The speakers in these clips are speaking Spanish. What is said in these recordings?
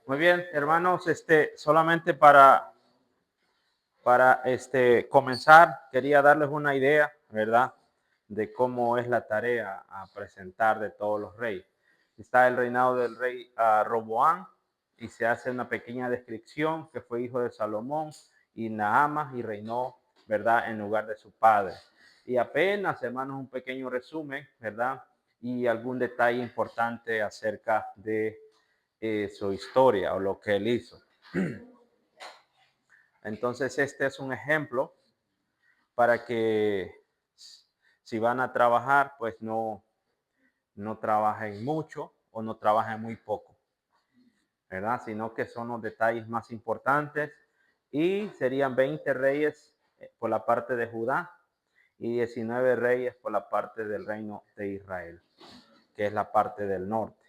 Muy bien, hermanos, solamente para comenzar, quería darles una idea, ¿verdad? De cómo es la tarea a presentar de todos los reyes. Está el reinado del rey Roboam y se hace una pequeña descripción que fue hijo de Salomón y Naamás y reinó, ¿verdad? En lugar de su padre. Y apenas, hermanos, un pequeño resumen, ¿verdad? Y algún detalle importante acerca de su historia o lo que él hizo. Entonces, este es un ejemplo para que si van a trabajar, pues no trabajen mucho o no trabajen muy poco, ¿verdad? Sino que son los detalles más importantes y serían 20 reyes por la parte de Judá y 19 reyes por la parte del reino de Israel, que es la parte del norte.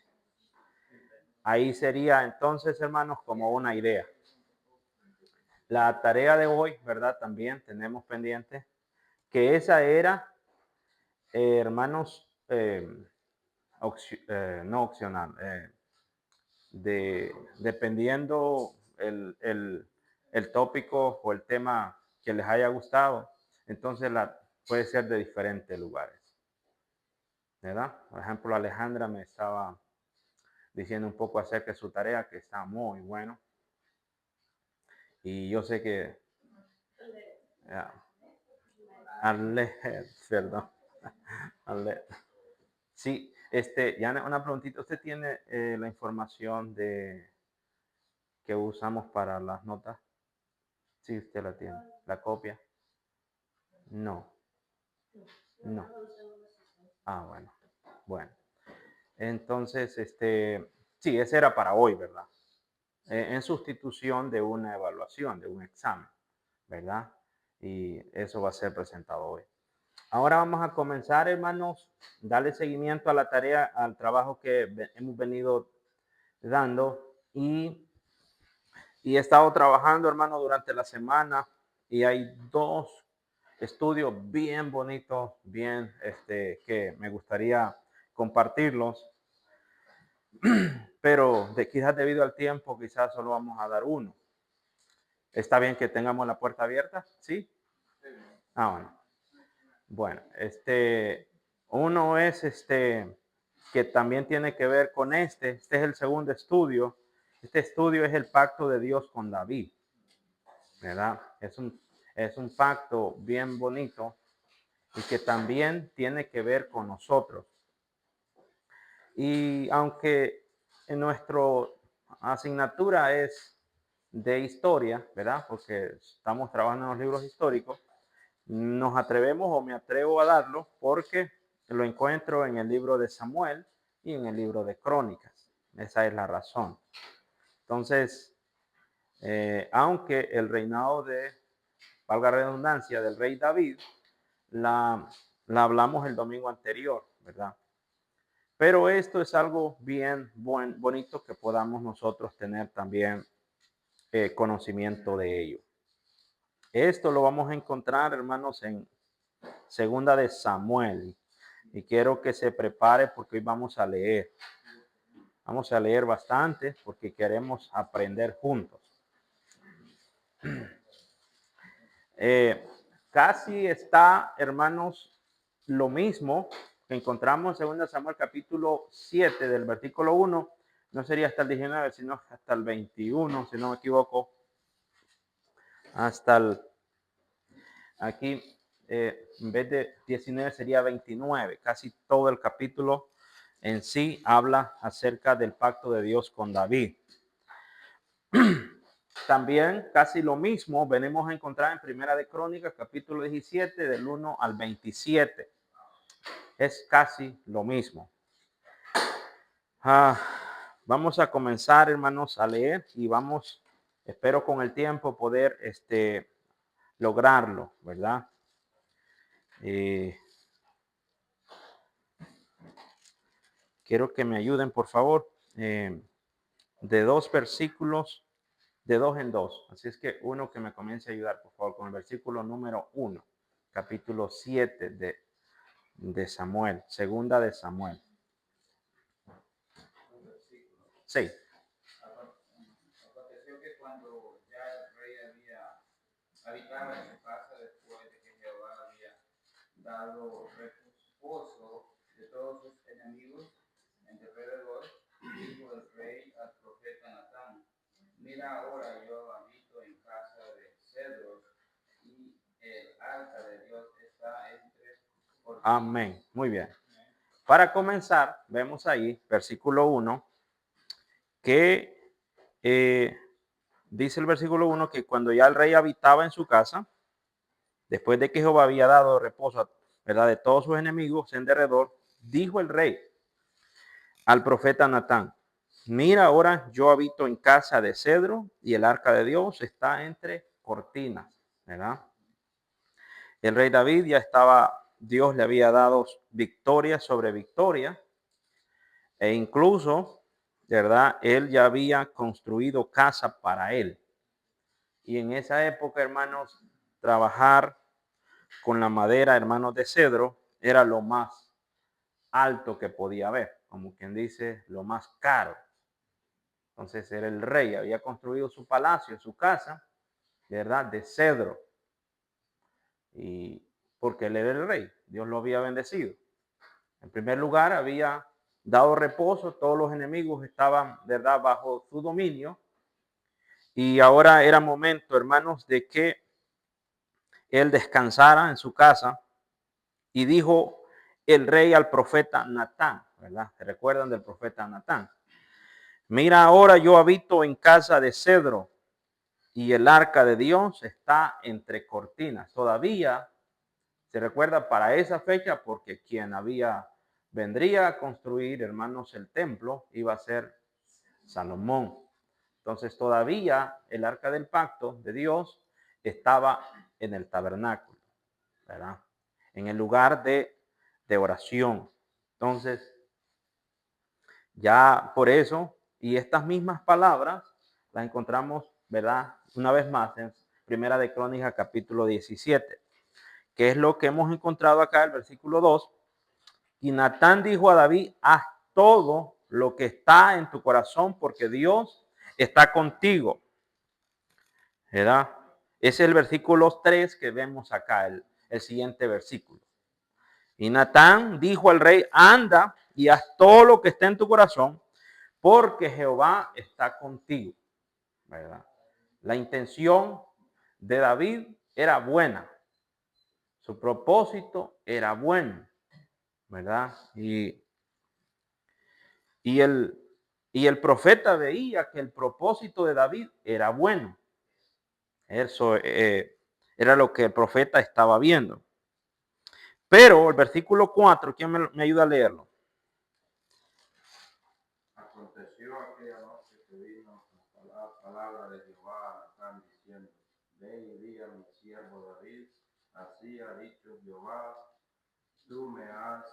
Ahí sería entonces, hermanos, como una idea. La tarea de hoy, ¿verdad? También tenemos pendiente que esa era, hermanos, no opcional, dependiendo el tópico o el tema que les haya gustado, entonces puede ser de diferentes lugares, ¿verdad? Por ejemplo, Alejandra me estaba diciendo un poco acerca de su tarea, que está muy bueno. Y yo sé que... perdón. Sí, ya una preguntita. ¿Usted tiene la información que usamos para las notas? Sí, usted la tiene. ¿La copia? No, no. Ah, bueno. Bueno. Entonces, sí, ese era para hoy, ¿verdad? En sustitución de una evaluación, de un examen, ¿verdad? Y eso va a ser presentado hoy. Ahora vamos a comenzar, hermanos, darle seguimiento a la tarea, al trabajo que hemos venido dando y he estado trabajando, hermano, durante la semana y hay dos estudios bien bonitos, bien, que me gustaría compartirlos, pero quizás debido al tiempo, quizás solo vamos a dar uno. ¿Está bien que tengamos la puerta abierta? ¿Sí? Ah, bueno. Bueno, uno es que también tiene que ver con este es el segundo estudio. Este estudio es el pacto de Dios con David, ¿verdad? Es un pacto bien bonito y que también tiene que ver con nosotros. Y aunque en nuestra asignatura es de historia, ¿verdad? Porque estamos trabajando en los libros históricos, nos atrevemos o me atrevo a darlo porque lo encuentro en el libro de Samuel y en el libro de Crónicas. Esa es la razón. Entonces, aunque el reinado de, valga la redundancia, del rey David, la hablamos el domingo anterior, ¿verdad? Pero esto es algo bien bonito que podamos nosotros tener también conocimiento de ello. Esto lo vamos a encontrar, hermanos, en Segunda de Samuel. Y quiero que se prepare porque hoy vamos a leer. Vamos a leer bastante porque queremos aprender juntos. Casi está, hermanos, lo mismo que encontramos en 2 Samuel capítulo 7 del versículo 1. No sería hasta el 19, sino hasta el 21, si no me equivoco. Hasta aquí, en vez de 19 sería 29. Casi todo el capítulo en sí habla acerca del pacto de Dios con David. También casi lo mismo venimos a encontrar en Primera de Crónicas, capítulo 17, del 1 al 27. Es casi lo mismo. Vamos a comenzar, hermanos, a leer y vamos, espero con el tiempo poder lograrlo, ¿verdad? Quiero que me ayuden, por favor, de 2 versículos, de 2 en 2. Así es que uno que me comience a ayudar, por favor, con el versículo número 1, capítulo 7 de Samuel, segunda de Samuel. Sí. habitaba en su casa después de que Jehová había dado reposo de todos sus enemigos en derredor. Dijo el rey al profeta Natán: mira, ahora yo habito en casa de cedros y el arca de Dios está entre cortinas. Amén. Muy bien. Para comenzar, vemos ahí, versículo 1, que dice el versículo 1 que cuando ya el rey habitaba en su casa, después de que Jehová había dado reposo, ¿verdad?, de todos sus enemigos en derredor, dijo el rey al profeta Natán: mira, ahora yo habito en casa de cedro y el arca de Dios está entre cortinas, ¿verdad? El rey David ya estaba, Dios le había dado victoria sobre victoria, e incluso, ¿verdad?, él ya había construido casa para él. Y en esa época, hermanos, trabajar con la madera, hermanos, de cedro era lo más alto que podía haber, como quien dice, lo más caro. Entonces era el rey, había construido su palacio, su casa, ¿verdad?, de cedro. Y porque él era el rey, Dios lo había bendecido. En primer lugar, había dado reposo, todos los enemigos estaban, ¿verdad?, bajo su dominio. Y ahora era momento, hermanos, de que él descansara en su casa. Y dijo el rey al profeta Natán, ¿verdad? ¿Se recuerdan del profeta Natán? Mira, ahora yo habito en casa de cedro y el arca de Dios está entre cortinas. Todavía se recuerda para esa fecha, porque quien vendría a construir, hermanos, el templo iba a ser Salomón. Entonces todavía el arca del pacto de Dios estaba en el tabernáculo, ¿verdad? En el lugar de oración. Entonces, ya por eso, y estas mismas palabras las encontramos, ¿verdad?, una vez más en Primera de Crónicas, capítulo 17, que es lo que hemos encontrado acá, el versículo 2. Y Natán dijo a David: haz todo lo que está en tu corazón, porque Dios está contigo, ¿verdad? Ese es el versículo 3 que vemos acá, el siguiente versículo. Y Natán dijo al rey: anda y haz todo lo que esté en tu corazón, porque Jehová está contigo, ¿verdad? La intención de David era buena. Su propósito era bueno, ¿verdad? Y el profeta veía que el propósito de David era bueno. Eso era lo que el profeta estaba viendo. Pero el versículo 4, ¿quién me ayuda a leerlo? Aconteció aquella noche que vino la palabra de Jehová a Natán diciendo: ve y di a mi siervo David, así ha dicho Jehová, tú me has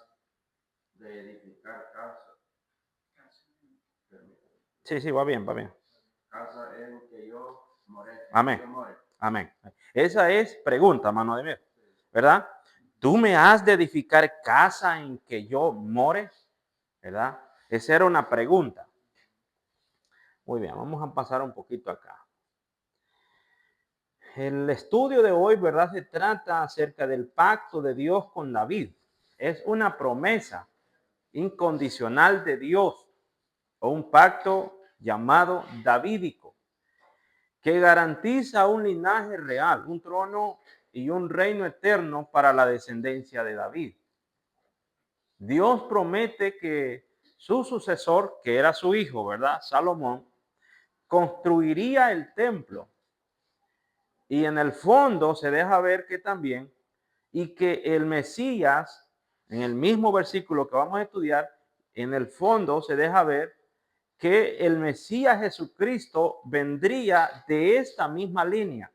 de edificar casa. Sí, va bien, va bien. Casa en que yo moré. Amén. Amén. Esa es pregunta, mano de Dios, ¿verdad? ¿Tú me has de edificar casa en que yo more? ¿Verdad? Esa era una pregunta. Muy bien, vamos a pasar un poquito acá. El estudio de hoy, ¿verdad?, se trata acerca del pacto de Dios con David. Es una promesa incondicional de Dios, o un pacto llamado davídico, que garantiza un linaje real, un trono y un reino eterno para la descendencia de David. Dios promete que su sucesor, que era su hijo, ¿verdad?, Salomón, construiría el templo. Y en el fondo se deja ver que también, y que el Mesías, en el mismo versículo que vamos a estudiar, en el fondo se deja ver que el Mesías Jesucristo vendría de esta misma línea,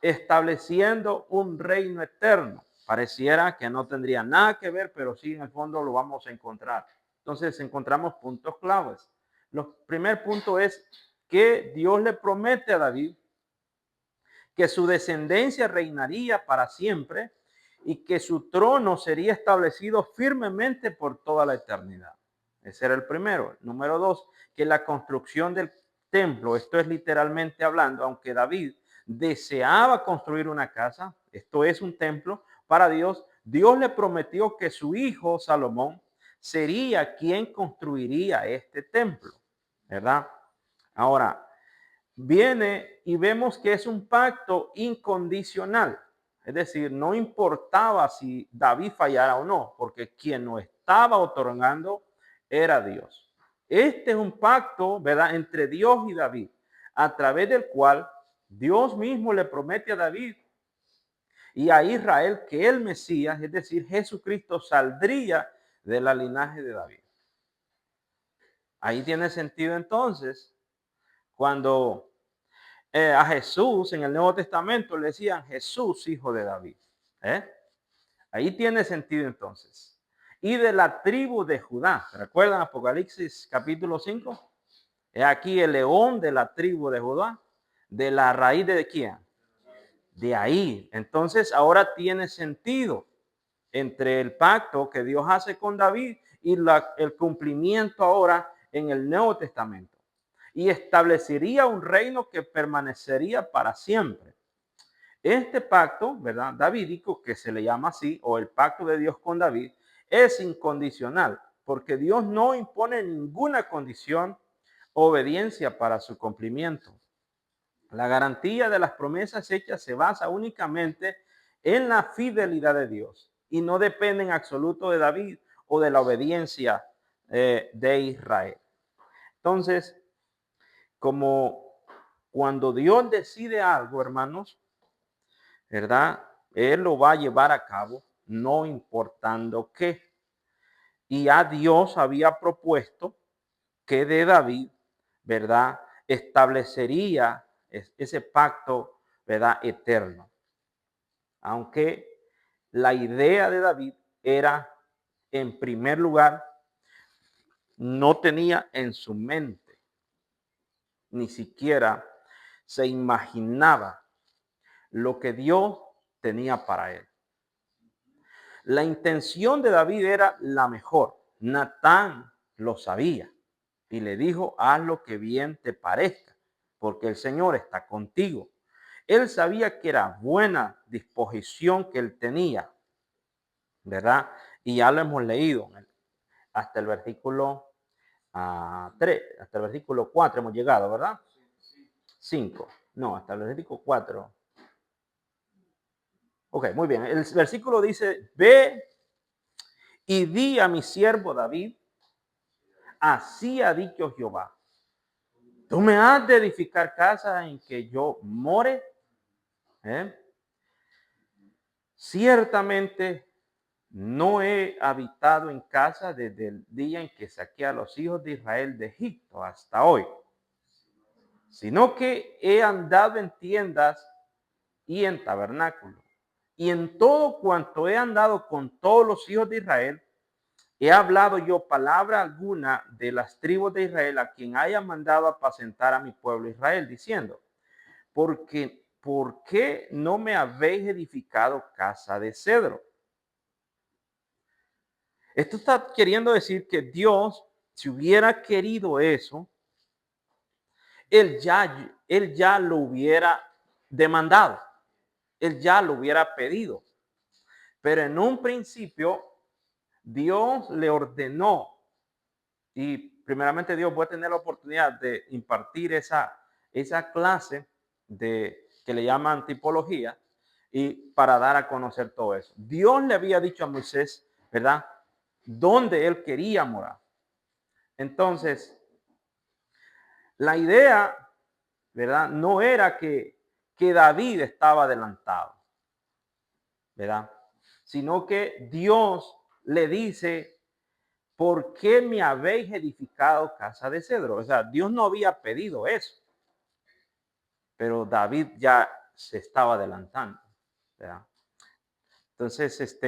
estableciendo un reino eterno. Pareciera que no tendría nada que ver, pero sí, en el fondo lo vamos a encontrar. Entonces encontramos puntos claves. El primer punto es que Dios le promete a David que su descendencia reinaría para siempre y que su trono sería establecido firmemente por toda la eternidad. Ese era el primero. Número 2, que la construcción del templo, esto es literalmente hablando, aunque David deseaba construir una casa, esto es un templo para Dios, Dios le prometió que su hijo Salomón sería quien construiría este templo, ¿verdad? Ahora, viene y vemos que es un pacto incondicional. Es decir, no importaba si David fallara o no, porque quien no estaba otorgando era Dios. Este es un pacto, ¿verdad?, entre Dios y David, a través del cual Dios mismo le promete a David y a Israel que el Mesías, es decir, Jesucristo, saldría de la linaje de David. Ahí tiene sentido entonces cuando a Jesús en el Nuevo Testamento le decían Jesús, hijo de David. ¿Eh? Ahí tiene sentido entonces. Y de la tribu de Judá. ¿Recuerdan Apocalipsis capítulo 5? Es aquí el león de la tribu de Judá. ¿De la raíz de quién? De ahí. Entonces ahora tiene sentido entre el pacto que Dios hace con David y el cumplimiento ahora en el Nuevo Testamento. Y establecería un reino que permanecería para siempre. Este pacto, ¿verdad?, davídico, que se le llama así, o el pacto de Dios con David, es incondicional, porque Dios no impone ninguna condición o obediencia para su cumplimiento. La garantía de las promesas hechas se basa únicamente en la fidelidad de Dios y no depende en absoluto de David o de la obediencia de Israel. Entonces, como cuando Dios decide algo, hermanos, ¿verdad? Él lo va a llevar a cabo, no importando qué. Y a Dios había propuesto que de David, ¿verdad?, establecería ese pacto, ¿verdad?, eterno. Aunque la idea de David era, en primer lugar, no tenía en su mente, ni siquiera se imaginaba lo que Dios tenía para él. La intención de David era la mejor. Natán lo sabía y le dijo, haz lo que bien te parezca, porque el Señor está contigo. Él sabía que era buena disposición que él tenía, ¿verdad? Y ya lo hemos leído hasta el versículo 3, hasta el versículo 4 hemos llegado, ¿verdad? 5, no, hasta el versículo 4. Ok, muy bien. El versículo dice, ve y di a mi siervo David, así ha dicho Jehová, tú me has de edificar casa en que yo more. Ciertamente no he habitado en casa desde el día en que saqué a los hijos de Israel de Egipto hasta hoy, sino que he andado en tiendas y en tabernáculos. Y en todo cuanto he andado con todos los hijos de Israel, he hablado yo palabra alguna de las tribus de Israel a quien haya mandado apacentar a mi pueblo Israel, diciendo, ¿por qué no me habéis edificado casa de cedro? Esto está queriendo decir que Dios, si hubiera querido eso, él ya lo hubiera demandado, él ya lo hubiera pedido. Pero en un principio, Dios le ordenó, y primeramente Dios va a tener la oportunidad de impartir esa clase que le llaman tipología, y para dar a conocer todo eso. Dios le había dicho a Moisés, ¿verdad?, dónde él quería morar. Entonces, la idea, ¿verdad?, no era que David estaba adelantado, ¿verdad?, sino que Dios le dice, ¿por qué me habéis edificado casa de cedro? O sea, Dios no había pedido eso, pero David ya se estaba adelantando, ¿verdad? Entonces,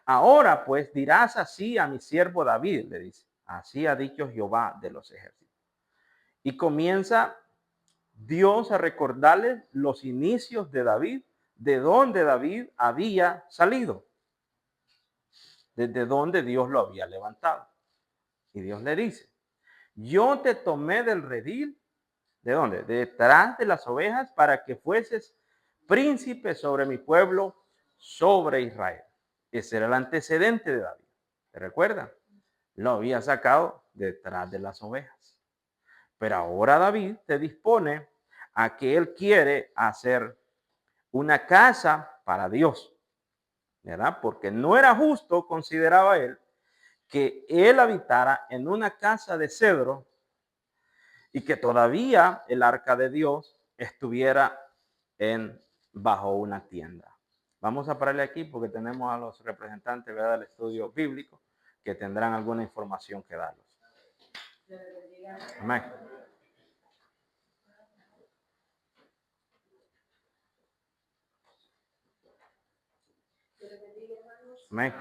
ahora pues dirás así a mi siervo David, le dice, así ha dicho Jehová de los ejércitos. Y comienza Dios a recordarle los inicios de David, de donde David había salido, desde donde Dios lo había levantado. Y Dios le dice, yo te tomé del redil ¿De dónde? Detrás de las ovejas para que fueses príncipe sobre mi pueblo, sobre Israel. Ese era el antecedente de David. ¿Te recuerdas? Lo había sacado detrás de las ovejas. Pero ahora David te dispone a que él quiere hacer una casa para Dios, ¿verdad? Porque no era justo, consideraba él, que él habitara en una casa de cedro y que todavía el arca de Dios estuviera bajo una tienda. Vamos a pararle aquí porque tenemos a los representantes, ¿verdad?, del estudio bíblico que tendrán alguna información que darnos. Amén. Amén.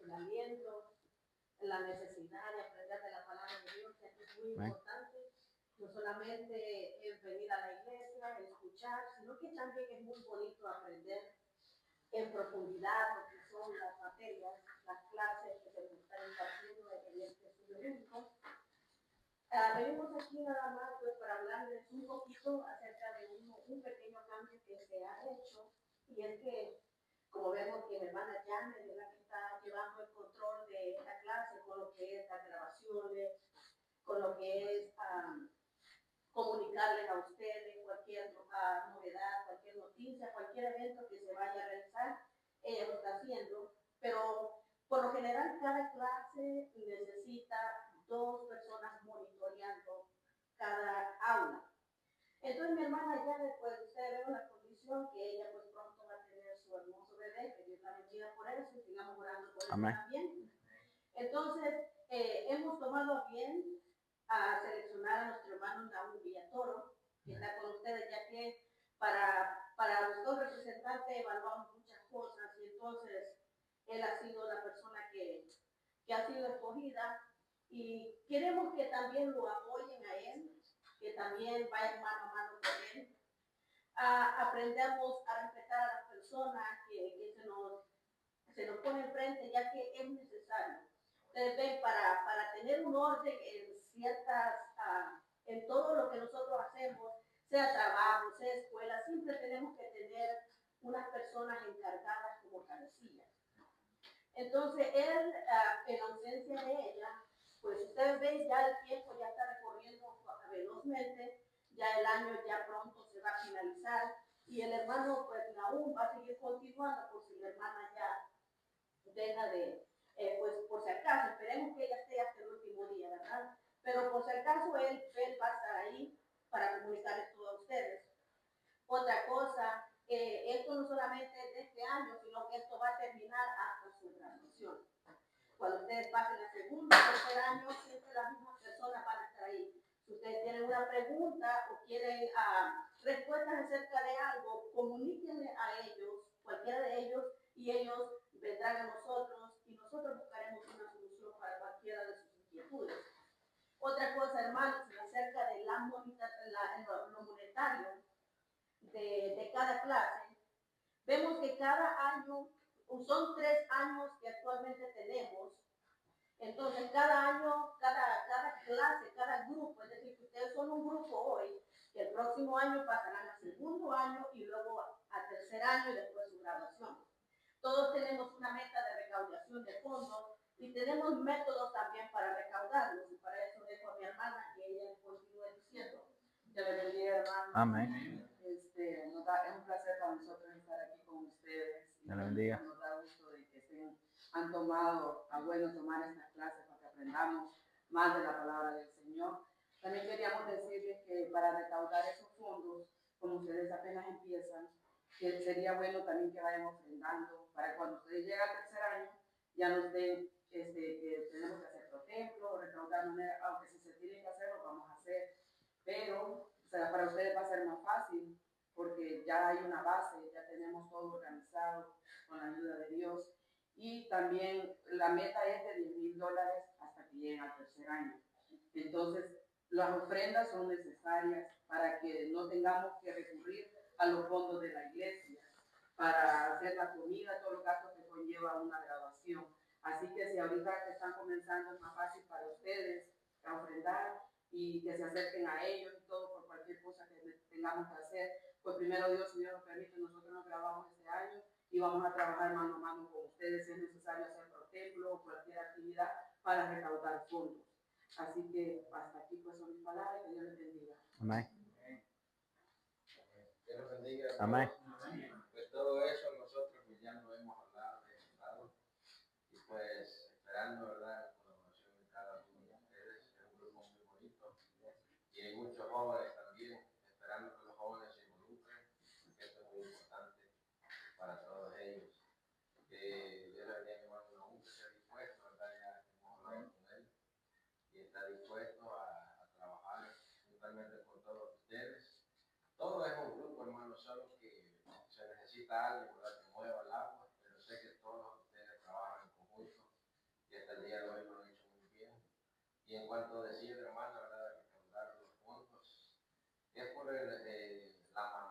El aliento, la necesidad de aprender de la palabra de Dios, que es muy importante, no solamente venir a la iglesia, escuchar, sino que también es muy bonito aprender en profundidad lo que son las materias, las clases que se nos están impartiendo en este estudio bíblico. Venimos aquí nada más pues, para hablarles un poquito acerca de un pequeño cambio que se ha hecho, y es que, como vemos que mi hermana Janet es la que está llevando el control de esta clase con lo que es las grabaciones, con lo que es comunicarles a ustedes cualquier novedad, cualquier noticia, cualquier evento que se vaya a realizar, ella lo está haciendo, pero por lo general cada clase necesita 2 personas monitoreando cada aula. Entonces mi hermana ya después, ustedes ven la condición que ella pues pronto va a tener su hermoso bebé, que Dios la bendiga por eso y sigamos orando por eso también. Entonces hemos tomado bien a seleccionar a nuestro hermano Naúl Villatoro, que está con ustedes, ya que para los 2 representantes evaluamos muchas cosas y entonces él ha sido la persona que ha sido escogida y queremos que también lo apoyen a él, que también vayan mano a mano con él. Aprendamos a respetar a las personas que se nos pone enfrente, ya que es necesario. Ustedes ven, para tener un orden en ciertas, en todo lo que nosotros hacemos, sea trabajo, sea escuela, siempre tenemos que tener unas personas encargadas como cabecillas. Entonces, él, en ausencia de ella, pues ustedes ven, ya el tiempo ya está recorriendo velozmente, ya el año ya pronto se va a finalizar, y el hermano, pues aún va a seguir continuando, por si la hermana ya deja de, pues por si acaso, esperemos que ella esté hasta el último día, ¿verdad? Pero por si acaso él va a estar ahí para comunicarles todo a ustedes. Otra cosa, esto no solamente es de este año, sino que esto va a terminar hasta su graduación. Cuando ustedes pasen el segundo o tercer año, siempre las mismas personas van a estar ahí. Si ustedes tienen una pregunta o quieren respuestas acerca de algo, comuníquenle a ellos, cualquiera de ellos, y ellos vendrán a nosotros y nosotros buscaremos una solución para cualquiera de sus inquietudes. Otra cosa, hermanos, acerca de lo monetario de cada clase, vemos que cada año, son 3 años que actualmente tenemos. Entonces, cada año, cada clase, cada grupo, es decir, que ustedes son un grupo hoy, que el próximo año pasarán al segundo año y luego al tercer año y después su graduación. Todos tenemos una meta de recaudación de fondos y tenemos métodos también para recaudarlos. Y para eso dejo a mi hermana que ella continúe diciendo. Dios le bendiga, hermano. Amén. Es un placer para nosotros estar aquí con ustedes. Dios le bendiga. Nos da gusto de que han tomado a bueno tomar estas clases para que aprendamos más de la palabra del Señor. También queríamos decirles que para recaudar esos fondos, como ustedes apenas empiezan, que sería bueno también que vayan ofrendando para cuando ustedes lleguen al tercer año, ya nos den que tenemos que hacer por templo, recaudar moneda, aunque si se tiene que hacer, lo vamos a hacer. Pero, o sea, para ustedes va a ser más fácil, porque ya hay una base, ya tenemos todo organizado con la ayuda de Dios. Y también la meta es de $10,000 hasta que lleguen al tercer año. Entonces, las ofrendas son necesarias para que no tengamos que recurrir a los fondos de la iglesia para hacer la comida, todos los gastos que conlleva una graduación. Así que si ahorita que están comenzando es más fácil para ustedes a ofrendar y que se acerquen a ellos y todo por cualquier cosa que tengamos que hacer, pues primero Dios, si Dios nos permite, nosotros nos grabamos este año y vamos a trabajar mano a mano con ustedes si es necesario hacer por templo o cualquier actividad para recaudar fondos. Así que hasta aquí pues son mis palabras, que Dios les bendiga. Amén. Dios los bendiga. Amén. Pues todo eso nosotros pues ya lo hemos hablado, y pues esperando, ¿verdad?, la colaboración de cada uno de ustedes. Es un grupo muy bonito y hay muchos jóvenes también, esperando que los jóvenes se involucren, porque esto es muy importante para todos ellos. Dios le bendiga a mi hermano Naúm, que esté dispuesto, ¿verdad?, ya hemos hablado con él y está dispuesto a trabajar juntamente con todos ustedes. Todo es un grupo, hermano, solo que se necesita alguien, ¿verdad?, que mueva el agua, pero sé que todos ustedes trabajan en conjunto y hasta el día de hoy lo han hecho muy bien. Y en cuanto decía el hermano, ¿verdad?, de recaudar los fondos, es por la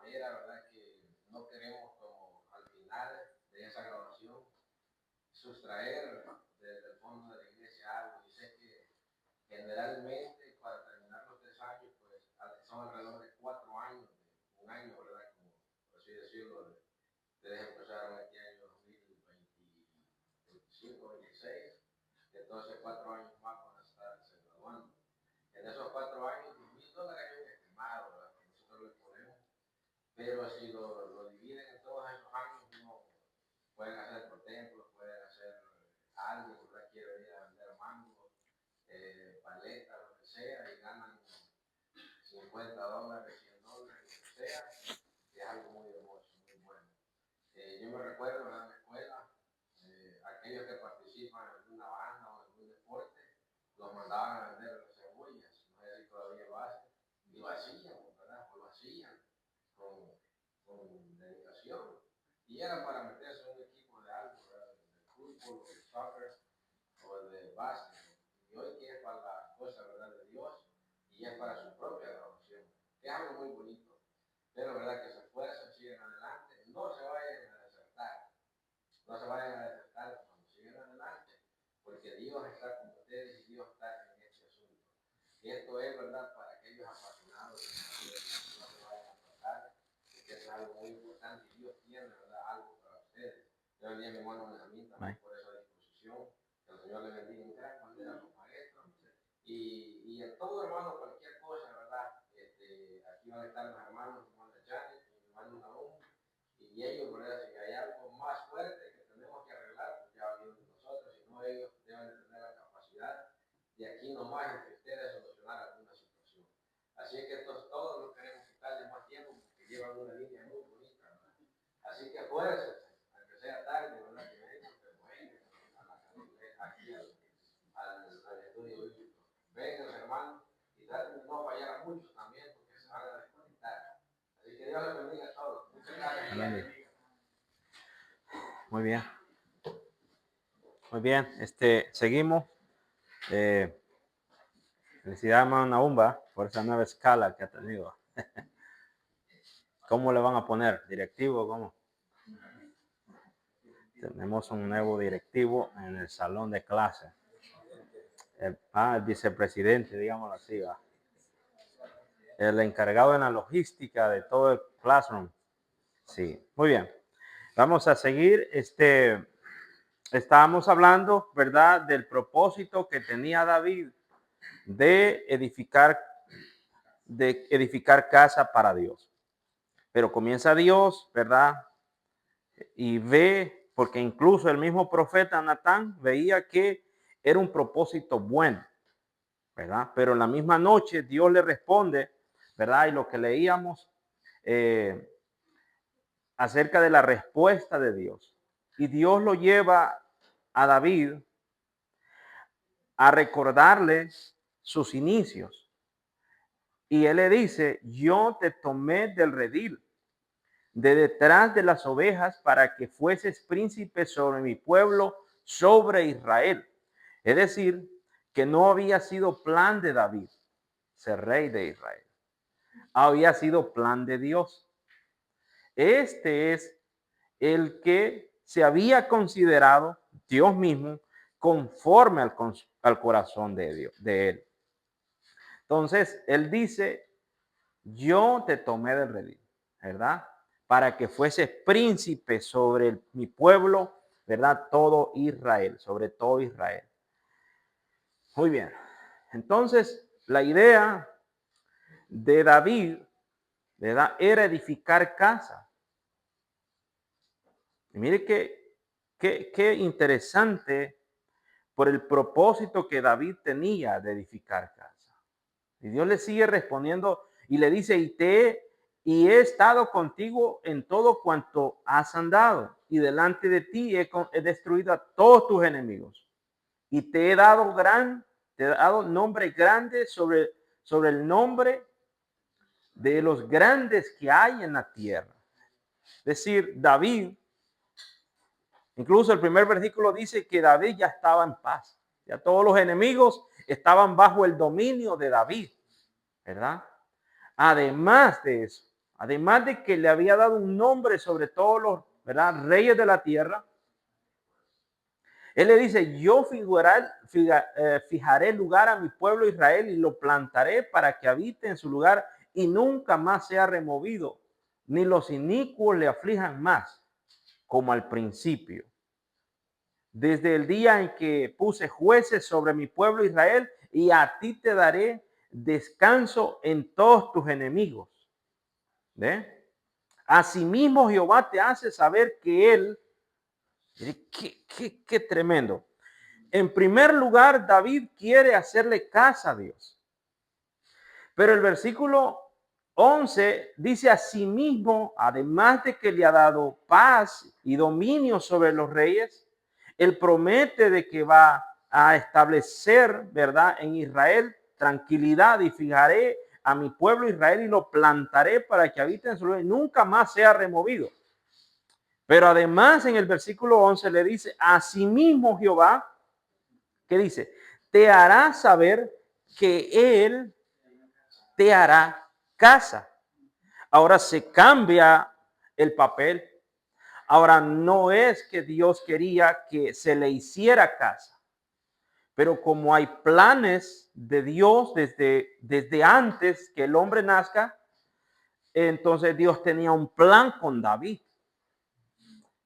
manera, ¿verdad?, que no queremos como al final de esa grabación sustraer del fondo de la iglesia algo. Y sé que generalmente para terminar los 3 años, pues son alrededor de 4 años, un año, ¿verdad?, como por así decirlo, ustedes empezaron este año 2025, 26, entonces 4 años más van a estarse graduando. En esos 4 años, $10,000 es un estimado, ¿verdad?, que nosotros le ponemos, pero si lo dividen en todos esos años, no pueden hacer por templos, pueden hacer algo, ¿verdad?, quiere venir a vender mango, paletas, lo que sea, y ganan $50, $100, lo que sea, es algo muy hermoso, muy bueno. Yo me recuerdo, ¿verdad?, en la escuela, aquellos que participan en alguna banda o en algún deporte, los mandaban a vender las cebollas, no sé si todavía lo hacen, y lo hacían, ¿verdad?, pues lo hacían con dedicación, y era para meterse en un equipo de algo, ¿verdad?, de fútbol, o de soccer, o de básquet, y hoy que es para la cosa, ¿verdad?, de Dios, y es para su propia graduación, es algo muy bonito, pero verdad que se esfuerzan, siguen adelante, no se vayan a desertar, no se vayan a desertar cuando siguen adelante, porque Dios está con ustedes y Dios está en este asunto. Y esto es, ¿verdad?, para aquellos apasionados de Dios, no se vayan a tratar, porque es algo muy importante y Dios tiene, ¿verdad?, algo para ustedes. Yo bendiga a mi hermano Benjamín también por esa disposición, que el Señor le bendiga en gran manera a los maestros, y en todo, hermano, cualquier cosa, ¿verdad?, aquí van a estar los hermanos, mi hermano Janet y mi hermano Naúm, y ellos, ¿verdad?, si hay algo más fuerte que tenemos que arreglar, pues ya vienen nosotros, si no, ellos deben de tener la capacidad de aquí nomás entre ustedes solucionar alguna situación. Así es que todos no queremos quitarles más tiempo porque llevan una línea muy bonita, ¿verdad? Así que fuerces, aunque sea tarde, ¿verdad?, que vengan, pero vengan aquí al estudio bíblico. Vengan, hermanos, y traten de no fallar a muchos también porque se van a desconectar. Así que Dios les bendiga a todos. Muchas gracias. Amén. Muy bien. Muy bien. Seguimos. Felicidades, hermano Naumba, por esa nueva escala que ha tenido. ¿Cómo le van a poner? ¿Directivo? ¿Cómo? Tenemos un nuevo directivo en el salón de clase. El vicepresidente, digámoslo así, ¿va? El encargado de la logística de todo el classroom. Sí, muy bien. Vamos a seguir. Estábamos hablando, ¿verdad?, del propósito que tenía David de edificar casa para Dios. Pero comienza Dios, ¿verdad?, y ve, porque incluso el mismo profeta Natán veía que era un propósito bueno, ¿verdad? Pero en la misma noche Dios le responde, ¿verdad? Y lo que leíamos acerca de la respuesta de Dios. Y Dios lo lleva a David a recordarle sus inicios. Y él le dice, yo te tomé del redil, de detrás de las ovejas, para que fueses príncipe sobre mi pueblo, sobre Israel. Es decir, que no había sido plan de David ser rey de Israel. Había sido plan de Dios. Este es el que se había considerado Dios mismo, conforme al corazón de Dios, de él. Entonces, él dice, yo te tomé del redil, ¿verdad? Para que fueses príncipe sobre mi pueblo, ¿verdad? Todo Israel, sobre todo Israel. Muy bien. Entonces, la idea de David, ¿verdad? Era edificar casa. Y mire qué interesante por el propósito que David tenía de edificar casa. Y Dios le sigue respondiendo y le dice, y he estado contigo en todo cuanto has andado, y delante de ti he destruido a todos tus enemigos. Y te he dado nombre grande sobre el nombre de los grandes que hay en la tierra. Es decir, David, incluso el primer versículo dice que David ya estaba en paz. Ya todos los enemigos estaban bajo el dominio de David, ¿verdad? Además de eso, además de que le había dado un nombre sobre todos los, ¿verdad?, reyes de la tierra, él le dice, yo fijaré lugar a mi pueblo Israel y lo plantaré para que habite en su lugar y nunca más sea removido, ni los inicuos le aflijan más, como al principio. Desde el día en que puse jueces sobre mi pueblo Israel, y a ti te daré descanso en todos tus enemigos. ¿Ve? Asimismo Jehová te hace saber que él, qué tremendo. En primer lugar, David quiere hacerle casa a Dios. Pero el versículo 11 dice, asimismo, además de que le ha dado paz y dominio sobre los reyes, él promete de que va a establecer, ¿verdad?, en Israel tranquilidad, y fijaré a mi pueblo Israel y lo plantaré para que habite en su lugar y nunca más sea removido. Pero además en el versículo 11 le dice, asimismo Jehová, ¿qué dice? Te hará saber que él te hará casa. Ahora se cambia el papel. Ahora no es que Dios quería que se le hiciera casa, pero como hay planes de Dios desde antes que el hombre nazca, entonces Dios tenía un plan con David.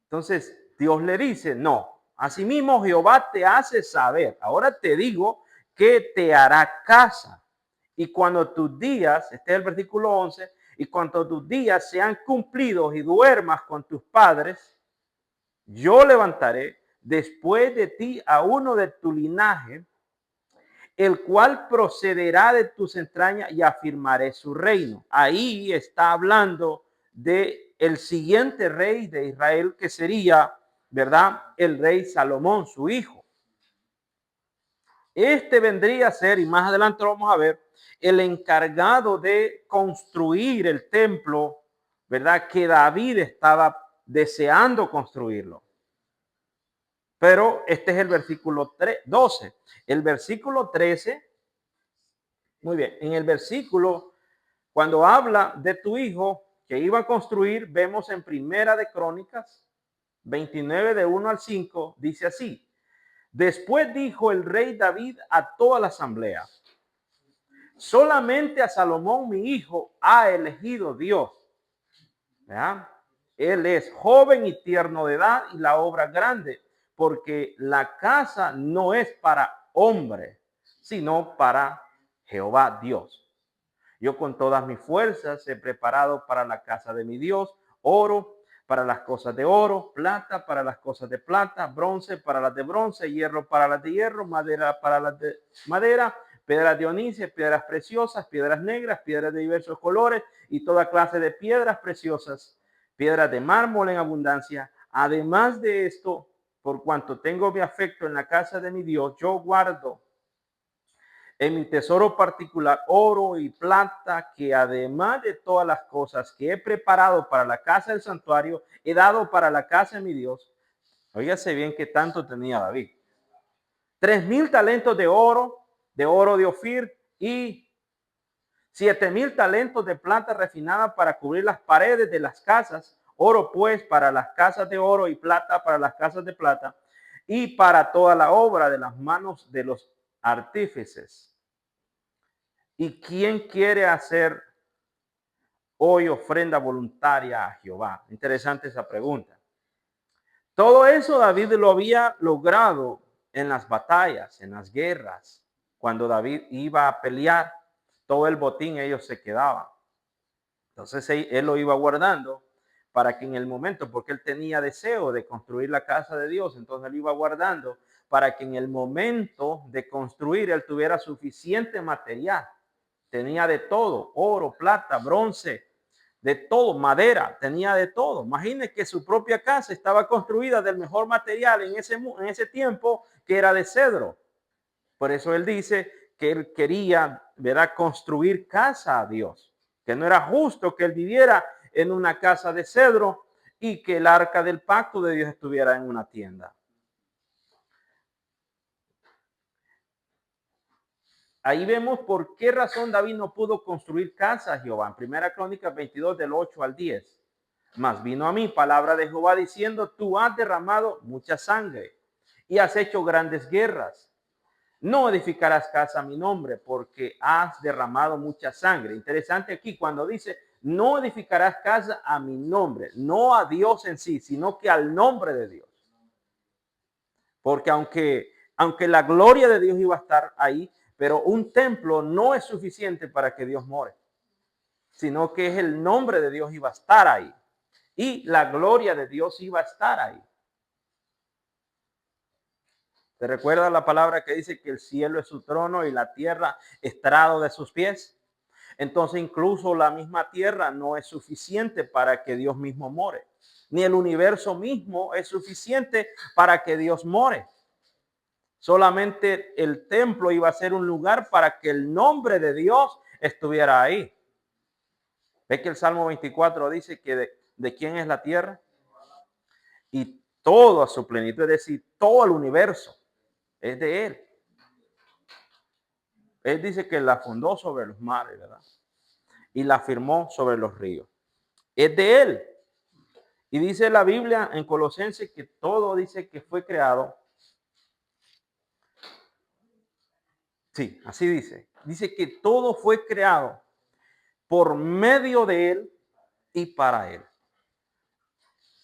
Entonces Dios le dice, no, asimismo Jehová te hace saber, ahora te digo que te hará casa. Y cuando tus días, este es el versículo 11, y cuando tus días sean cumplidos y duermas con tus padres, yo levantaré después de ti a uno de tu linaje, el cual procederá de tus entrañas, y afirmaré su reino. Ahí está hablando de el siguiente rey de Israel, que sería, ¿verdad?, el rey Salomón, su hijo. Este vendría a ser, y más adelante lo vamos a ver, el encargado de construir el templo, ¿verdad?, que David estaba deseando construirlo. Pero este es el versículo 12. El versículo 13, muy bien, en el versículo, cuando habla de tu hijo que iba a construir, vemos en Primera de Crónicas 29 de 1 al 5, dice así. Después dijo el rey David a toda la asamblea, solamente a Salomón mi hijo ha elegido Dios. ¿Verdad? Él es joven y tierno de edad, y la obra grande, porque la casa no es para hombre, sino para Jehová Dios. Yo con todas mis fuerzas he preparado para la casa de mi Dios oro para las cosas de oro, plata para las cosas de plata, bronce para las de bronce, hierro para las de hierro, madera para las de madera, piedras de onice, piedras preciosas, piedras negras, piedras de diversos colores y toda clase de piedras preciosas, piedras de mármol en abundancia. Además de esto, por cuanto tengo mi afecto en la casa de mi Dios, yo guardo en mi tesoro particular oro y plata, que además de todas las cosas que he preparado para la casa del santuario, he dado para la casa de mi Dios. Óigase bien que tanto tenía David. 3,000 talentos de oro de Ofir, y 7,000 talentos de plata refinada para cubrir las paredes de las casas. Oro pues para las casas de oro y plata para las casas de plata. y para toda la obra de las manos de los artífices. ¿Y quién quiere hacer hoy ofrenda voluntaria a Jehová? Interesante esa pregunta. Todo eso David lo había logrado en las batallas, en las guerras. Cuando David iba a pelear, todo el botín ellos se quedaban. Entonces él lo iba guardando para que en el momento, porque él tenía deseo de construir la casa de Dios, entonces él iba guardando para que en el momento de construir él tuviera suficiente material. Tenía de todo, oro, plata, bronce, de todo, madera, tenía de todo. Imagine que su propia casa estaba construida del mejor material en ese tiempo, que era de cedro. Por eso él dice que él quería, ¿verdad?, construir casa a Dios, que no era justo que él viviera en una casa de cedro y que el arca del pacto de Dios estuviera en una tienda. Ahí vemos por qué razón David no pudo construir casa a Jehová. En Primera Crónica 22 del 8 al 10. Mas vino a mí palabra de Jehová diciendo, tú has derramado mucha sangre y has hecho grandes guerras. No edificarás casa a mi nombre porque has derramado mucha sangre. Interesante aquí cuando dice, no edificarás casa a mi nombre, no a Dios en sí, sino que al nombre de Dios. Porque aunque la gloria de Dios iba a estar ahí, pero un templo no es suficiente para que Dios more, sino que es el nombre de Dios iba a estar ahí. Y la gloria de Dios iba a estar ahí. ¿Te recuerda la palabra que dice que el cielo es su trono y la tierra estrado de sus pies? Entonces incluso la misma tierra no es suficiente para que Dios mismo more. Ni el universo mismo es suficiente para que Dios more. Solamente el templo iba a ser un lugar para que el nombre de Dios estuviera ahí. ¿Ves que el Salmo 24 dice que de quién es la tierra? Y todo a su plenitud, es decir, todo el universo es de Él. Él dice que la fundó sobre los mares, ¿verdad? Y la firmó sobre los ríos. Es de Él. Y dice la Biblia en Colosenses que todo dice que fue creado. Sí, así dice. Dice que todo fue creado por medio de Él y para Él.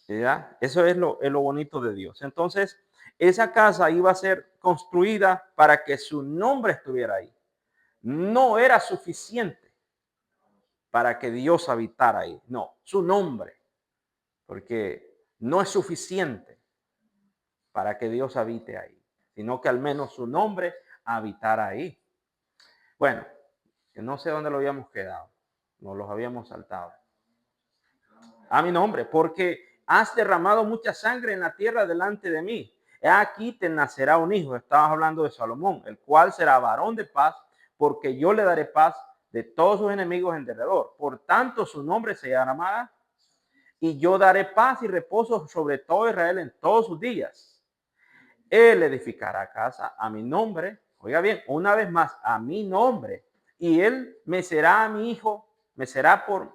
¿Ya? Eso es lo bonito de Dios. Entonces, esa casa iba a ser construida para que su nombre estuviera ahí. No era suficiente para que Dios habitara ahí. No, su nombre. Porque no es suficiente para que Dios habite ahí, sino que al menos su nombre habitara ahí. Bueno, que no sé dónde lo habíamos quedado. Nos los habíamos saltado. A mi nombre, porque has derramado mucha sangre en la tierra delante de mí. He aquí te nacerá un hijo. Estabas hablando de Salomón, el cual será varón de paz, porque yo le daré paz de todos sus enemigos en derredor. Por tanto, su nombre se llamará, y yo daré paz y reposo sobre todo Israel en todos sus días. Él edificará casa a mi nombre. Oiga bien, una vez más, a mi nombre. Y él me será a mi hijo, me será por...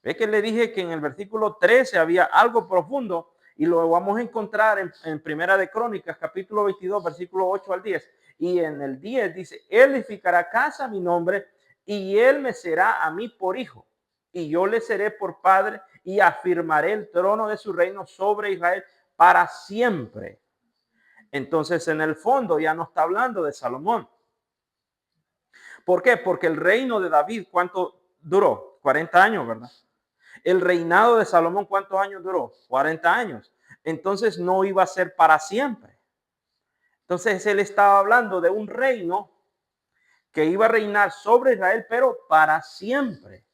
Ve que le dije que en el versículo 13 había algo profundo y lo vamos a encontrar en Primera de Crónicas, capítulo 22, versículo 8 al 10. Y en el 10 dice, él edificará casa a mi nombre y él me será a mí por hijo. Y yo le seré por padre y afirmaré el trono de su reino sobre Israel para siempre. Entonces, en el fondo ya no está hablando de Salomón. ¿Por qué? Porque el reino de David, ¿cuánto duró? 40 años, ¿verdad? El reinado de Salomón, ¿cuántos años duró? 40 años. Entonces no iba a ser para siempre. Entonces él estaba hablando de un reino que iba a reinar sobre Israel, pero para siempre.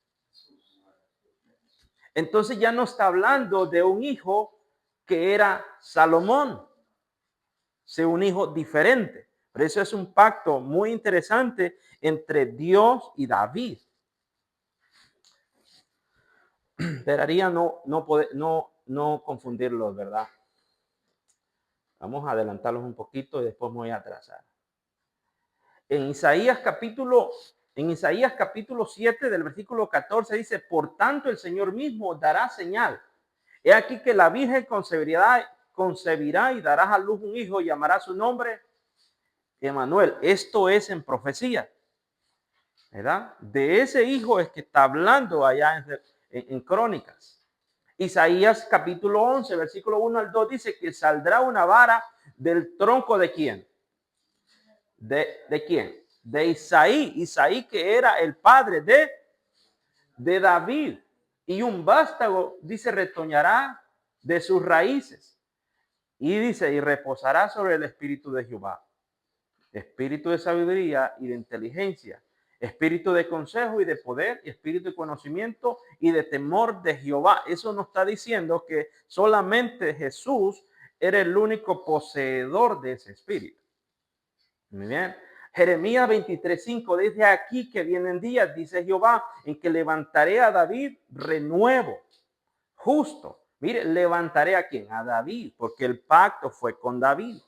Entonces ya no está hablando de un hijo que era Salomón, sino un hijo diferente. Por eso es un pacto muy interesante entre Dios y David. Esperaría no confundirlos, ¿verdad? Vamos a adelantarlos un poquito y después me voy a atrasar. En Isaías capítulo 7 del versículo 14 dice, por tanto el Señor mismo dará señal. He aquí que la Virgen concebirá concebirá y darás a luz un hijo y llamará su nombre Emanuel. Esto es en profecía, ¿verdad? De ese hijo es que está hablando allá en Crónicas. Isaías capítulo 11, versículo 1 al 2 dice que saldrá una vara del tronco de quién. ¿De quién? De Isaí. Isaí que era el padre de David. Y un vástago, dice, retoñará de sus raíces. Y dice, y reposará sobre el espíritu de Jehová. Espíritu de sabiduría y de inteligencia. Espíritu de consejo y de poder. Espíritu de conocimiento y de temor de Jehová. Eso nos está diciendo que solamente Jesús era el único poseedor de ese espíritu. Muy bien. Jeremías 23:5 dice aquí que vienen días, dice Jehová, en que levantaré a David renuevo, justo. Mire, levantaré a quién? A David, porque el pacto fue con David.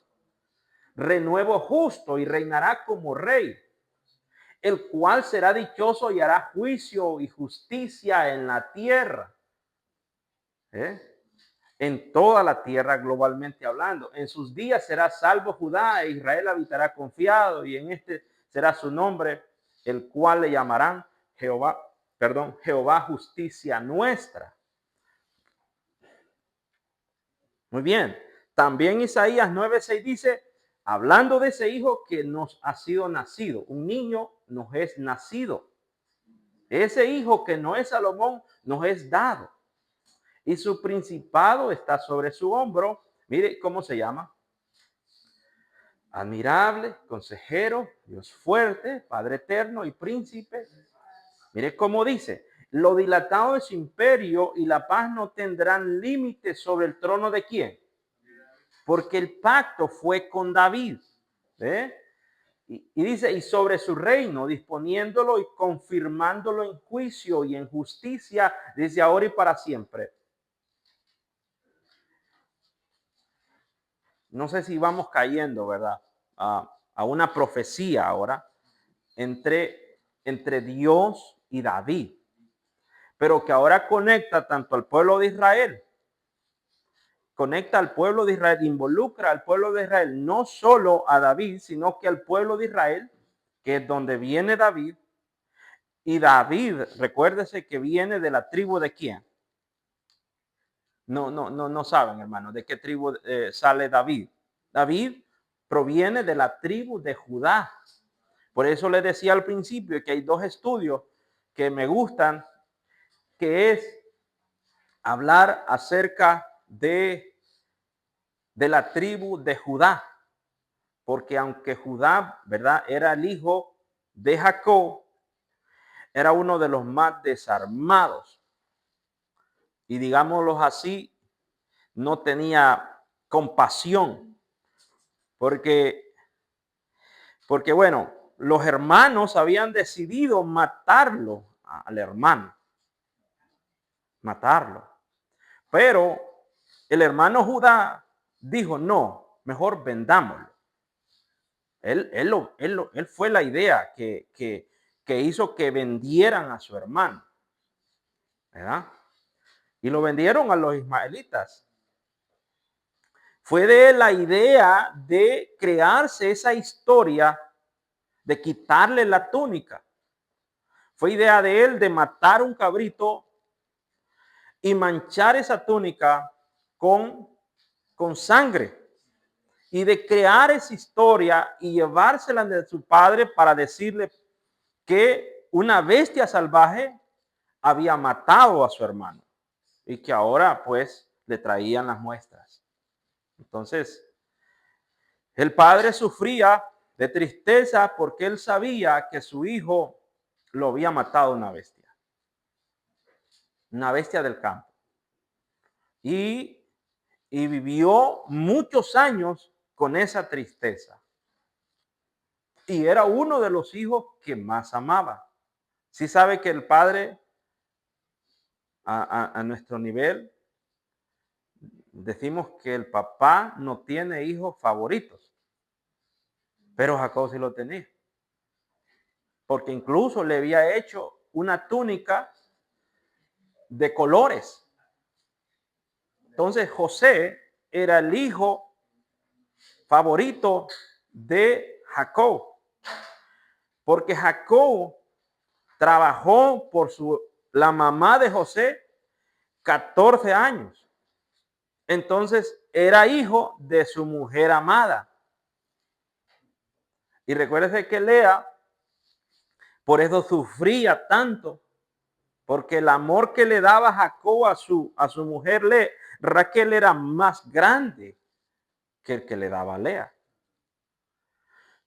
Renuevo justo y reinará como rey, el cual será dichoso y hará juicio y justicia en la tierra. En toda la tierra globalmente hablando. En sus días será salvo Judá e Israel habitará confiado, y en este será su nombre, el cual le llamarán Jehová justicia nuestra. Muy bien. También Isaías 9:6 dice, hablando de ese hijo que nos ha sido nacido, un niño nos es nacido. Ese hijo que no es Salomón nos es dado. Y su principado está sobre su hombro. Mire cómo se llama. Admirable, consejero, Dios fuerte, Padre eterno y príncipe. Mire cómo dice. Lo dilatado de su imperio y la paz no tendrán límites sobre el trono de quién. Porque el pacto fue con David. Y dice, y sobre su reino, disponiéndolo y confirmándolo en juicio y en justicia desde ahora y para siempre. No sé si vamos cayendo, ¿verdad? A una profecía ahora entre Dios y David, pero que ahora conecta tanto al pueblo de Israel, involucra al pueblo de Israel, no solo a David, sino que al pueblo de Israel, que es donde viene David. Y David, recuérdese que viene de la tribu de quién. No saben, hermano, de qué tribu sale David. David proviene de la tribu de Judá. Por eso le decía al principio que hay dos estudios que me gustan, que es hablar acerca de la tribu de Judá. Porque aunque Judá, ¿verdad?, era el hijo de Jacob, era uno de los más desarmados. Y digámoslo así, no tenía compasión. Porque bueno, los hermanos habían decidido matarlo al hermano. Matarlo. Pero el hermano Judá dijo, no, mejor vendámoslo. Él fue la idea que hizo que vendieran a su hermano. ¿Verdad? Y lo vendieron a los ismaelitas. Fue de la idea de crearse esa historia de quitarle la túnica. Fue idea de él de matar un cabrito y manchar esa túnica con sangre. Y de crear esa historia y llevársela de su padre para decirle que una bestia salvaje había matado a su hermano. Y que ahora pues le traían las muestras. Entonces, el padre sufría de tristeza porque él sabía que su hijo lo había matado una bestia del campo. Y vivió muchos años con esa tristeza. Y era uno de los hijos que más amaba. Sí sabe que el padre, a nuestro nivel, decimos que el papá no tiene hijos favoritos. Pero Jacob sí lo tenía. Porque incluso le había hecho una túnica de colores. Entonces José era el hijo favorito de Jacob, porque Jacob trabajó por la mamá de José 14 años. Entonces era hijo de su mujer amada. Y recuérdese que Lea por eso sufría tanto, porque el amor que le daba Jacob a su mujer Raquel era más grande que el que le daba Lea.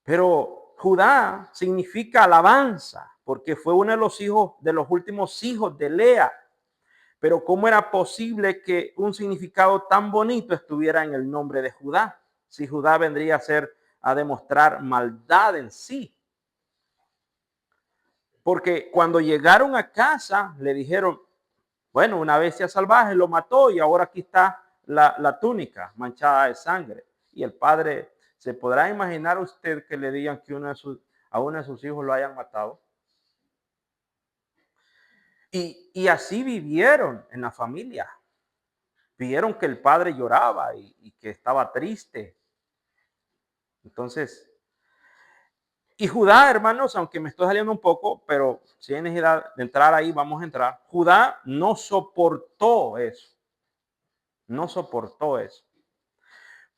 Pero Judá significa alabanza, porque fue uno de los hijos, de los últimos hijos de Lea. Pero ¿cómo era posible que un significado tan bonito estuviera en el nombre de Judá? Si Judá vendría a demostrar maldad en sí. Porque cuando llegaron a casa, le dijeron, bueno, una bestia salvaje lo mató y ahora aquí está la túnica manchada de sangre. Y el padre, ¿se podrá imaginar usted que le digan que a uno de sus hijos lo hayan matado? Y así vivieron en la familia. Vieron que el padre lloraba y que estaba triste. Entonces, y Judá, hermanos, aunque me estoy saliendo un poco, pero si hay necesidad de entrar ahí, vamos a entrar. Judá no soportó eso. No soportó eso.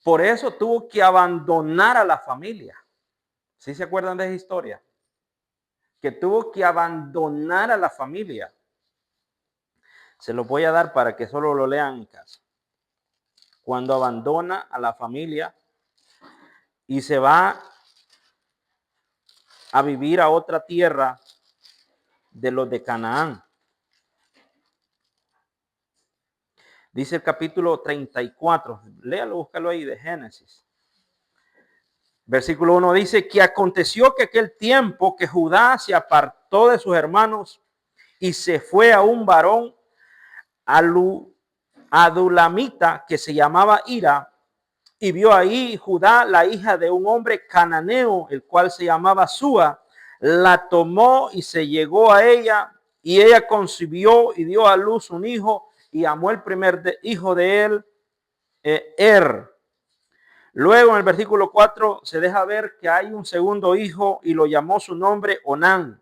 Por eso tuvo que abandonar a la familia. ¿Sí se acuerdan de esa historia? Que tuvo que abandonar a la familia. Se los voy a dar para que solo lo lean en casa. Cuando abandona a la familia y se va a vivir a otra tierra de los de Canaán. Dice el capítulo 34, léalo, búscalo ahí, de Génesis. Versículo 1 dice que aconteció que aquel tiempo que Judá se apartó de sus hermanos y se fue a un varón adulamita que se llamaba Ira, y vio ahí Judá la hija de un hombre cananeo, el cual se llamaba Súa, la tomó y se llegó a ella, y ella concibió y dio a luz un hijo, y amó el primer hijo de él, Luego en el versículo 4 se deja ver que hay un segundo hijo y lo llamó su nombre Onán.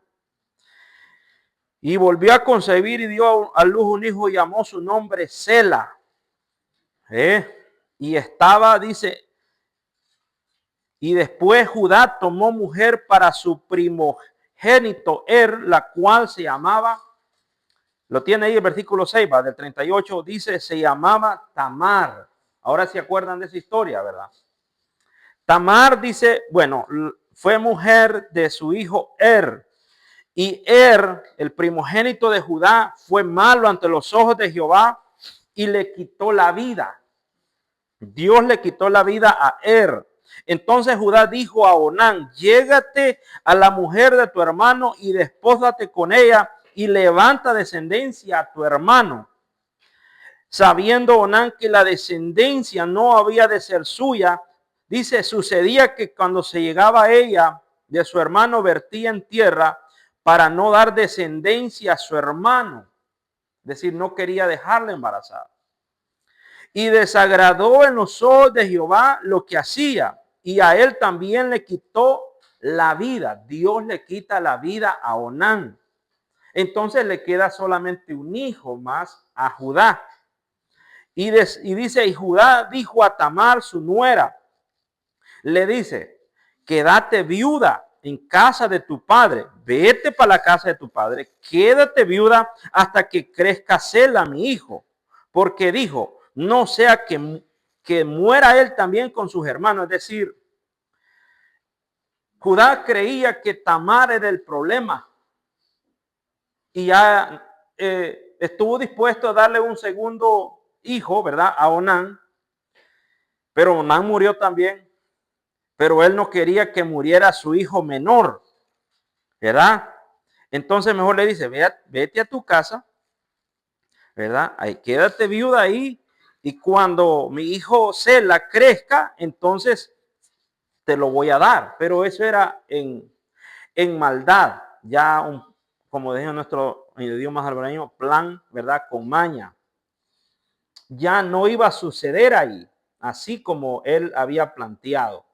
Y volvió a concebir y dio a luz un hijo y llamó su nombre Sela. Y estaba, dice, y después Judá tomó mujer para su primogénito la cual se llamaba, lo tiene ahí el versículo 6, del 38, dice, se llamaba Tamar. Ahora se acuerdan de esa historia, ¿verdad? Tamar dice, bueno, fue mujer de su hijo y el primogénito de Judá, fue malo ante los ojos de Jehová y le quitó la vida. Dios le quitó la vida a Entonces Judá dijo a Onán, llégate a la mujer de tu hermano y despósate con ella y levanta descendencia a tu hermano. Sabiendo Onán que la descendencia no había de ser suya, dice, sucedía que cuando se llegaba a ella de su hermano, vertía en tierra para no dar descendencia a su hermano. Es decir, no quería dejarla embarazada. Y desagradó en los ojos de Jehová lo que hacía, y a él también le quitó la vida. Dios le quita la vida a Onán. Entonces le queda solamente un hijo más a Judá. Y dice, y Judá dijo a Tamar, su nuera, le dice, quédate viuda en casa de tu padre, vete para la casa de tu padre, quédate viuda hasta que crezca Sela, mi hijo, porque dijo, no sea que muera él también con sus hermanos. Es decir, Judá creía que Tamar era el problema y ya estuvo dispuesto a darle un segundo hijo, ¿verdad? A Onán, pero Onán murió también, pero él no quería que muriera su hijo menor, ¿verdad? Entonces mejor le dice, vete a tu casa, ¿verdad? Ahí quédate viuda ahí, y cuando mi hijo Sela crezca, entonces te lo voy a dar. Pero eso era en maldad, ya como dice nuestro idioma salvadoreño, plan, ¿verdad? Con maña. Ya no iba a suceder ahí. así como él había planteado.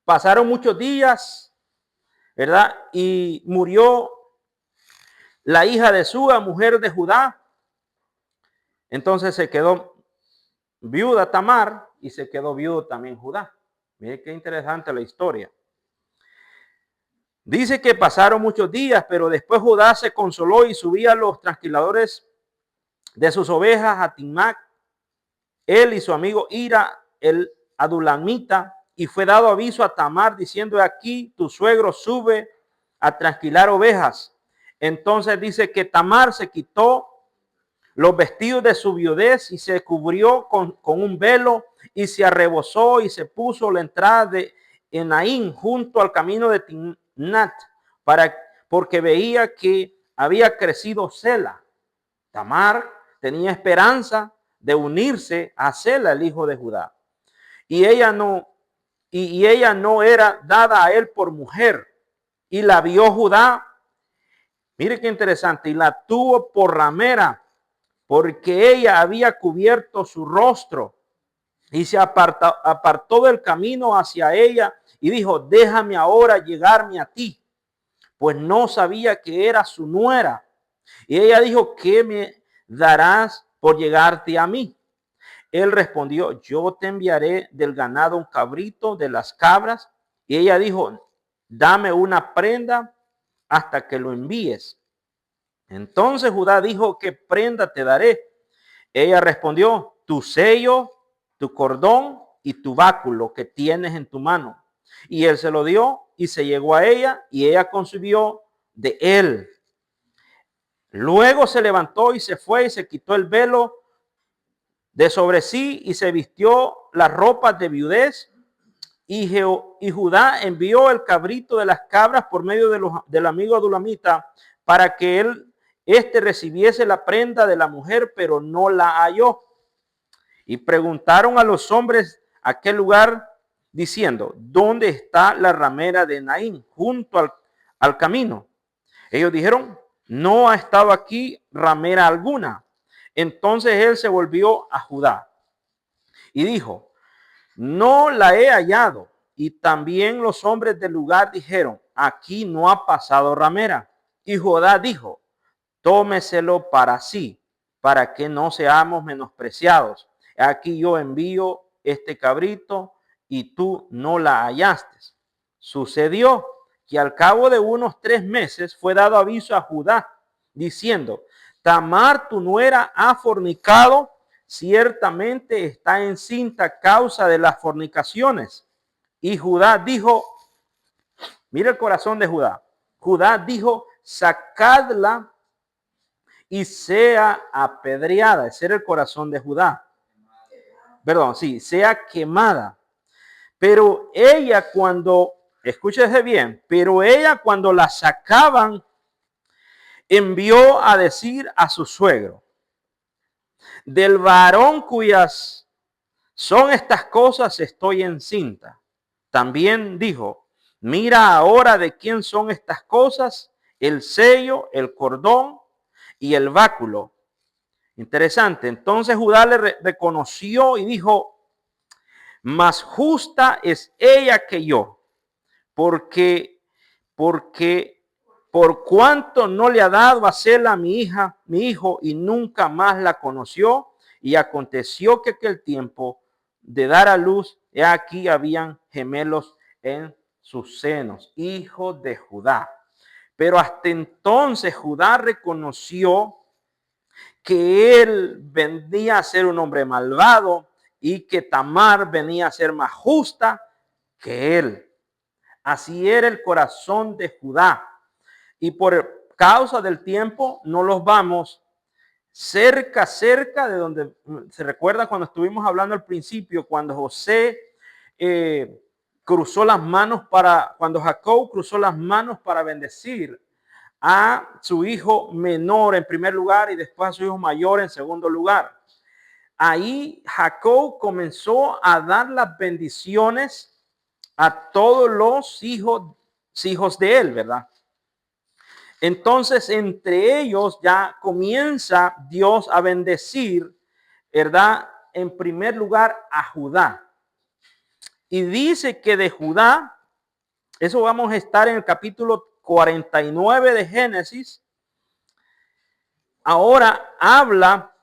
Pasaron muchos días, ¿verdad? Y murió la hija de Súa, mujer de Judá. Entonces se quedó viuda Tamar y se quedó viudo también Judá. Mire qué interesante la historia. Dice que pasaron muchos días, pero después Judá se consoló y subía a los trasquiladores de sus ovejas a Timnac, él y su amigo Ira, el adulamita, y fue dado aviso a Tamar diciendo: aquí tu suegro sube a trasquilar ovejas. Entonces dice que Tamar se quitó los vestidos de su viudez y se cubrió con un velo y se arrebozó y se puso la entrada de Enaim junto al camino de Timnat, porque veía que había crecido Sela. Tamar tenía esperanza de unirse a Sela, el hijo de Judá, y ella no era dada a él por mujer, y la vio Judá, mire qué interesante, y la tuvo por ramera, porque ella había cubierto su rostro, y se apartó del camino hacia ella y dijo: déjame ahora llegarme a ti, pues no sabía que era su nuera. Y ella dijo: ¿qué me darás por llegarte a mí? Él respondió: yo te enviaré del ganado un cabrito de las cabras. Y ella dijo: dame una prenda hasta que lo envíes. Entonces Judá dijo: ¿qué prenda te daré? Ella respondió: tu sello, tu cordón y tu báculo que tienes en tu mano. Y él se lo dio y se llegó a ella, y ella concibió de él. Luego se levantó y se fue y se quitó el velo de sobre sí y se vistió las ropas de viudez. Y Judá envió el cabrito de las cabras por medio del amigo adulamita para que recibiese la prenda de la mujer, pero no la halló. Y preguntaron a los hombres aquel lugar diciendo: ¿dónde está la ramera de Naín junto al camino? Ellos dijeron: no ha estado aquí ramera alguna. Entonces él se volvió a Judá y dijo: no la he hallado. Y también los hombres del lugar dijeron: aquí no ha pasado ramera. Y Judá dijo: tómeselo para sí, para que no seamos menospreciados. Aquí yo envío este cabrito y tú no la hallaste. Sucedió que al cabo de unos 3 meses fue dado aviso a Judá, diciendo: Tamar tu nuera ha fornicado, ciertamente está encinta a causa de las fornicaciones. Y Judá dijo, mira el corazón de Judá. Judá dijo: sacadla y sea apedreada. Ese era el corazón de Judá. Perdón, sí, sea quemada. Pero ella escúchese bien, pero ella cuando la sacaban, envió a decir a su suegro: del varón cuyas son estas cosas estoy encinta. También dijo: mira ahora de quién son estas cosas, el sello, el cordón y el báculo. Interesante. Entonces Judá le reconoció y dijo: más justa es ella que yo, porque por cuanto no le ha dado a Sela mi hijo, y nunca más la conoció. Y aconteció que aquel tiempo de dar a luz, he aquí habían gemelos en sus senos, hijos de Judá. Pero hasta entonces Judá reconoció que él venía a ser un hombre malvado y que Tamar venía a ser más justa que él. Así era el corazón de Judá. Y por causa del tiempo no los vamos cerca de donde se recuerda cuando estuvimos hablando al principio, cuando José cuando Jacob cruzó las manos para bendecir a su hijo menor en primer lugar y después a su hijo mayor en segundo lugar. Ahí Jacob comenzó a dar las bendiciones a todos los hijos de él, ¿verdad? Entonces, entre ellos ya comienza Dios a bendecir, ¿verdad? en primer lugar a Judá. Y dice que de Judá, eso vamos a estar en el capítulo 49 de Génesis. Ahora habla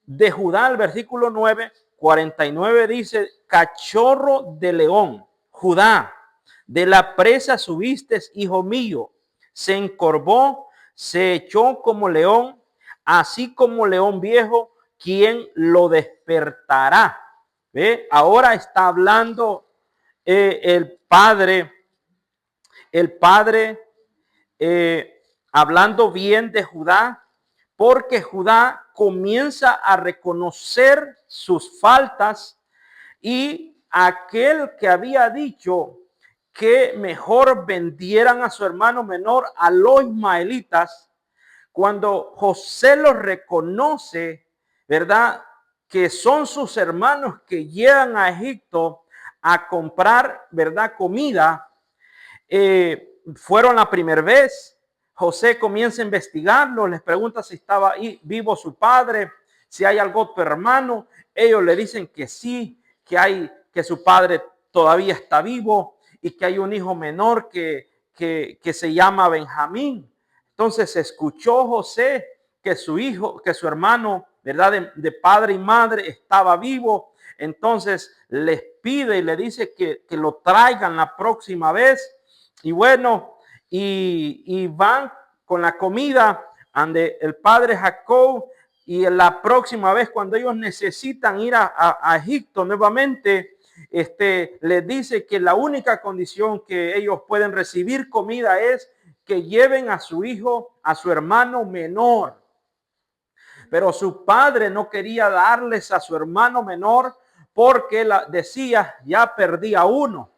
de Judá, el versículo 9, 49 dice, cachorro de león, Judá, de la presa subiste, hijo mío, se encorvó, se echó como león, así como león viejo, ¿quién lo despertará? ¿Ve? Ahora está hablando el padre hablando bien de Judá, porque Judá comienza a reconocer sus faltas y aquel que había dicho que mejor vendieran a su hermano menor a los ismaelitas, cuando José los reconoce, ¿verdad? Que son sus hermanos que llegan a Egipto a comprar, ¿verdad? Comida. Fueron la primera vez. José comienza a investigarlo, les pregunta si estaba ahí vivo su padre, si hay algún otro hermano. Ellos le dicen que sí, que su padre todavía está vivo y que hay un hijo menor que se llama Benjamín. Entonces escuchó José que su hijo, que su hermano, ¿verdad? De padre y madre estaba vivo. Entonces les pide y le dice que lo traigan la próxima vez. Y bueno, y van con la comida ante el padre Jacob, y la próxima vez cuando ellos necesitan ir a Egipto nuevamente, les dice que la única condición que ellos pueden recibir comida es que lleven a su hijo, a su hermano menor. Pero su padre no quería darles a su hermano menor porque decía, ya perdí a uno.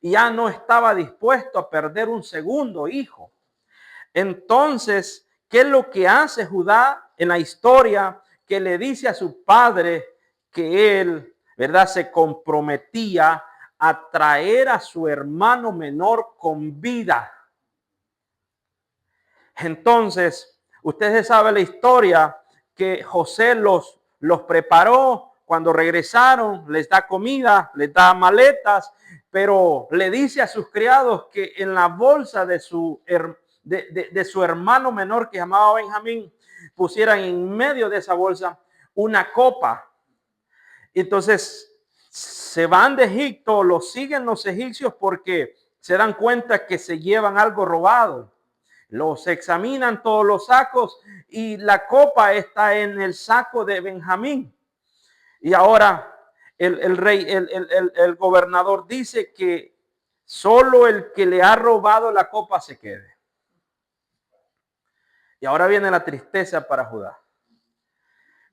Y ya no estaba dispuesto a perder un segundo hijo. Entonces, ¿qué es lo que hace Judá en la historia? Que le dice a su padre que él, ¿verdad?, se comprometía a traer a su hermano menor con vida. Entonces, ustedes saben la historia que José los preparó. Cuando regresaron, les da comida, les da maletas, pero le dice a sus criados que en la bolsa de su hermano menor, que llamaba Benjamín, pusieran en medio de esa bolsa una copa. Entonces se van de Egipto, los siguen los egipcios porque se dan cuenta que se llevan algo robado. Los examinan todos los sacos y la copa está en el saco de Benjamín. Y ahora el rey, el gobernador dice que solo el que le ha robado la copa se quede. Y ahora viene la tristeza para Judá.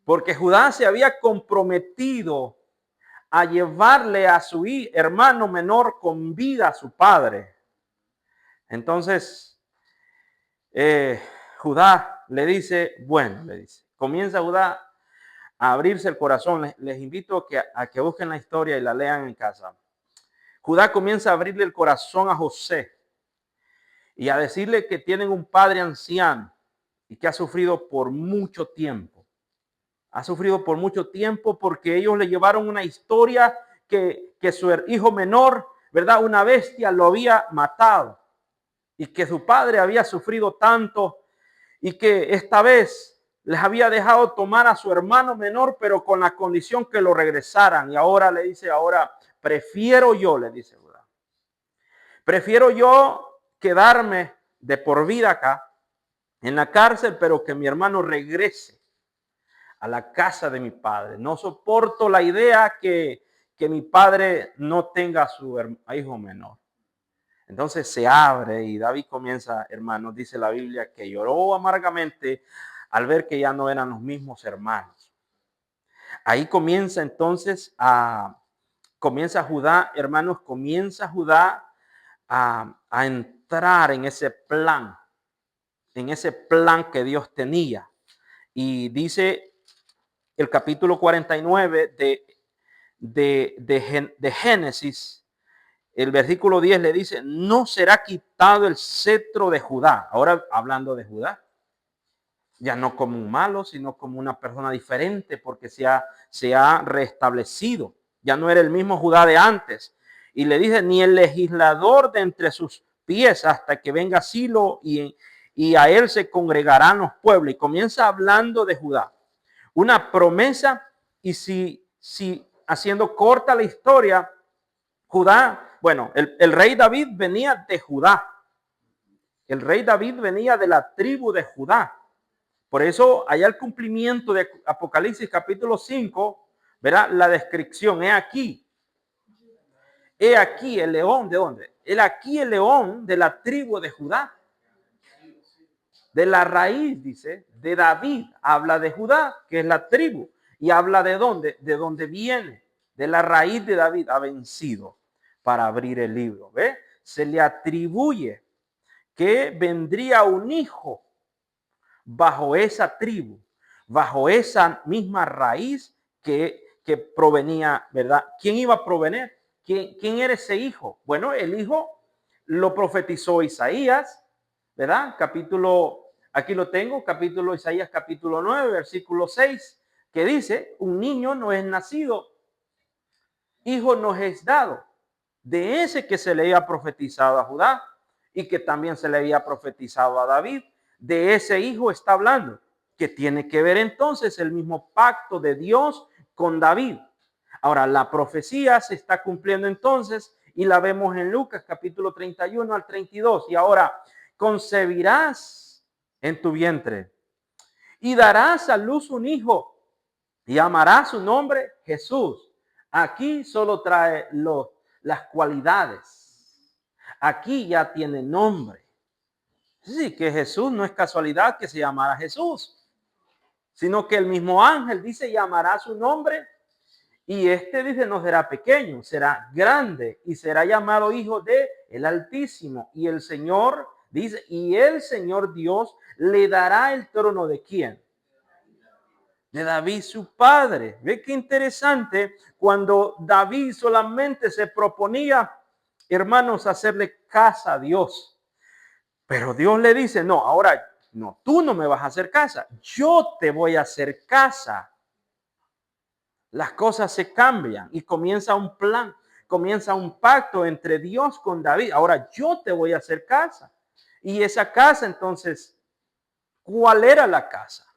Porque Judá se había comprometido a llevarle a su hermano menor con vida a su padre. Entonces, Judá le dice, bueno, comienza Judá a abrirse el corazón. Les invito a que busquen la historia y la lean en casa. Judá comienza a abrirle el corazón a José y a decirle que tienen un padre anciano y que ha sufrido por mucho tiempo. Ha sufrido por mucho tiempo porque ellos le llevaron una historia que su hijo menor, ¿verdad?, una bestia lo había matado y que su padre había sufrido tanto y que esta vez les había dejado tomar a su hermano menor, pero con la condición que lo regresaran. Y ahora le dice, prefiero yo, le dice Judá, prefiero yo quedarme de por vida acá en la cárcel, pero que mi hermano regrese a la casa de mi padre. No soporto la idea que mi padre no tenga a su hijo menor. Entonces se abre y David comienza, hermanos, dice la Biblia, que lloró amargamente al ver que ya no eran los mismos hermanos. Ahí comienza entonces comienza Judá, hermanos, comienza Judá a entrar en ese plan que Dios tenía. Y dice el capítulo 49 de Génesis, el versículo 10 le dice, no será quitado el cetro de Judá. Ahora hablando de Judá. ya no como un malo, sino como una persona diferente, porque se ha restablecido. Ya no era el mismo Judá de antes. Y le dice, ni el legislador de entre sus pies hasta que venga Silo y a él se congregarán los pueblos. Y comienza hablando de Judá. Una promesa, y si haciendo corta la historia, Judá, bueno, el rey David venía de Judá. El rey David venía de la tribu de Judá. Por eso, allá el cumplimiento de Apocalipsis capítulo 5, verá la descripción. He aquí el león, ¿de dónde? He aquí el león de la tribu de Judá. De la raíz, dice, de David. Habla de Judá, que es la tribu. Y habla de dónde, de dónde viene. De la raíz de David ha vencido para abrir el libro. ¿Ve? Se le atribuye que vendría un hijo bajo esa tribu, bajo esa misma raíz que provenía, ¿verdad? ¿Quién iba a provenir? ¿Quién era ese hijo? Bueno, el hijo lo profetizó Isaías, ¿verdad? Aquí lo tengo, capítulo Isaías, capítulo 9, versículo 6, que dice, un niño no es nacido, hijo nos es dado, de ese que se le había profetizado a Judá y que también se le había profetizado a David. De ese hijo está hablando, que tiene que ver entonces el mismo pacto de Dios con David. Ahora, la profecía se está cumpliendo entonces y la vemos en Lucas capítulo 31 al 32. Y ahora, concebirás en tu vientre y darás a luz un hijo y llamarás su nombre Jesús. Aquí solo trae las cualidades. Aquí ya tiene nombre. Sí, que Jesús no es casualidad que se llamara Jesús, sino que el mismo ángel dice llamará su nombre y dice no será pequeño, será grande y será llamado hijo de el Altísimo. Y el Señor dice, y el Señor Dios le dará el trono de ¿quién? De David su padre. Ve qué interesante cuando David solamente se proponía, hermanos, hacerle casa a Dios. Pero Dios le dice, no, ahora no, tú no me vas a hacer casa, yo te voy a hacer casa. Las cosas se cambian y comienza un plan, comienza un pacto entre Dios con David. Ahora yo te voy a hacer casa. Y esa casa entonces, ¿cuál era la casa?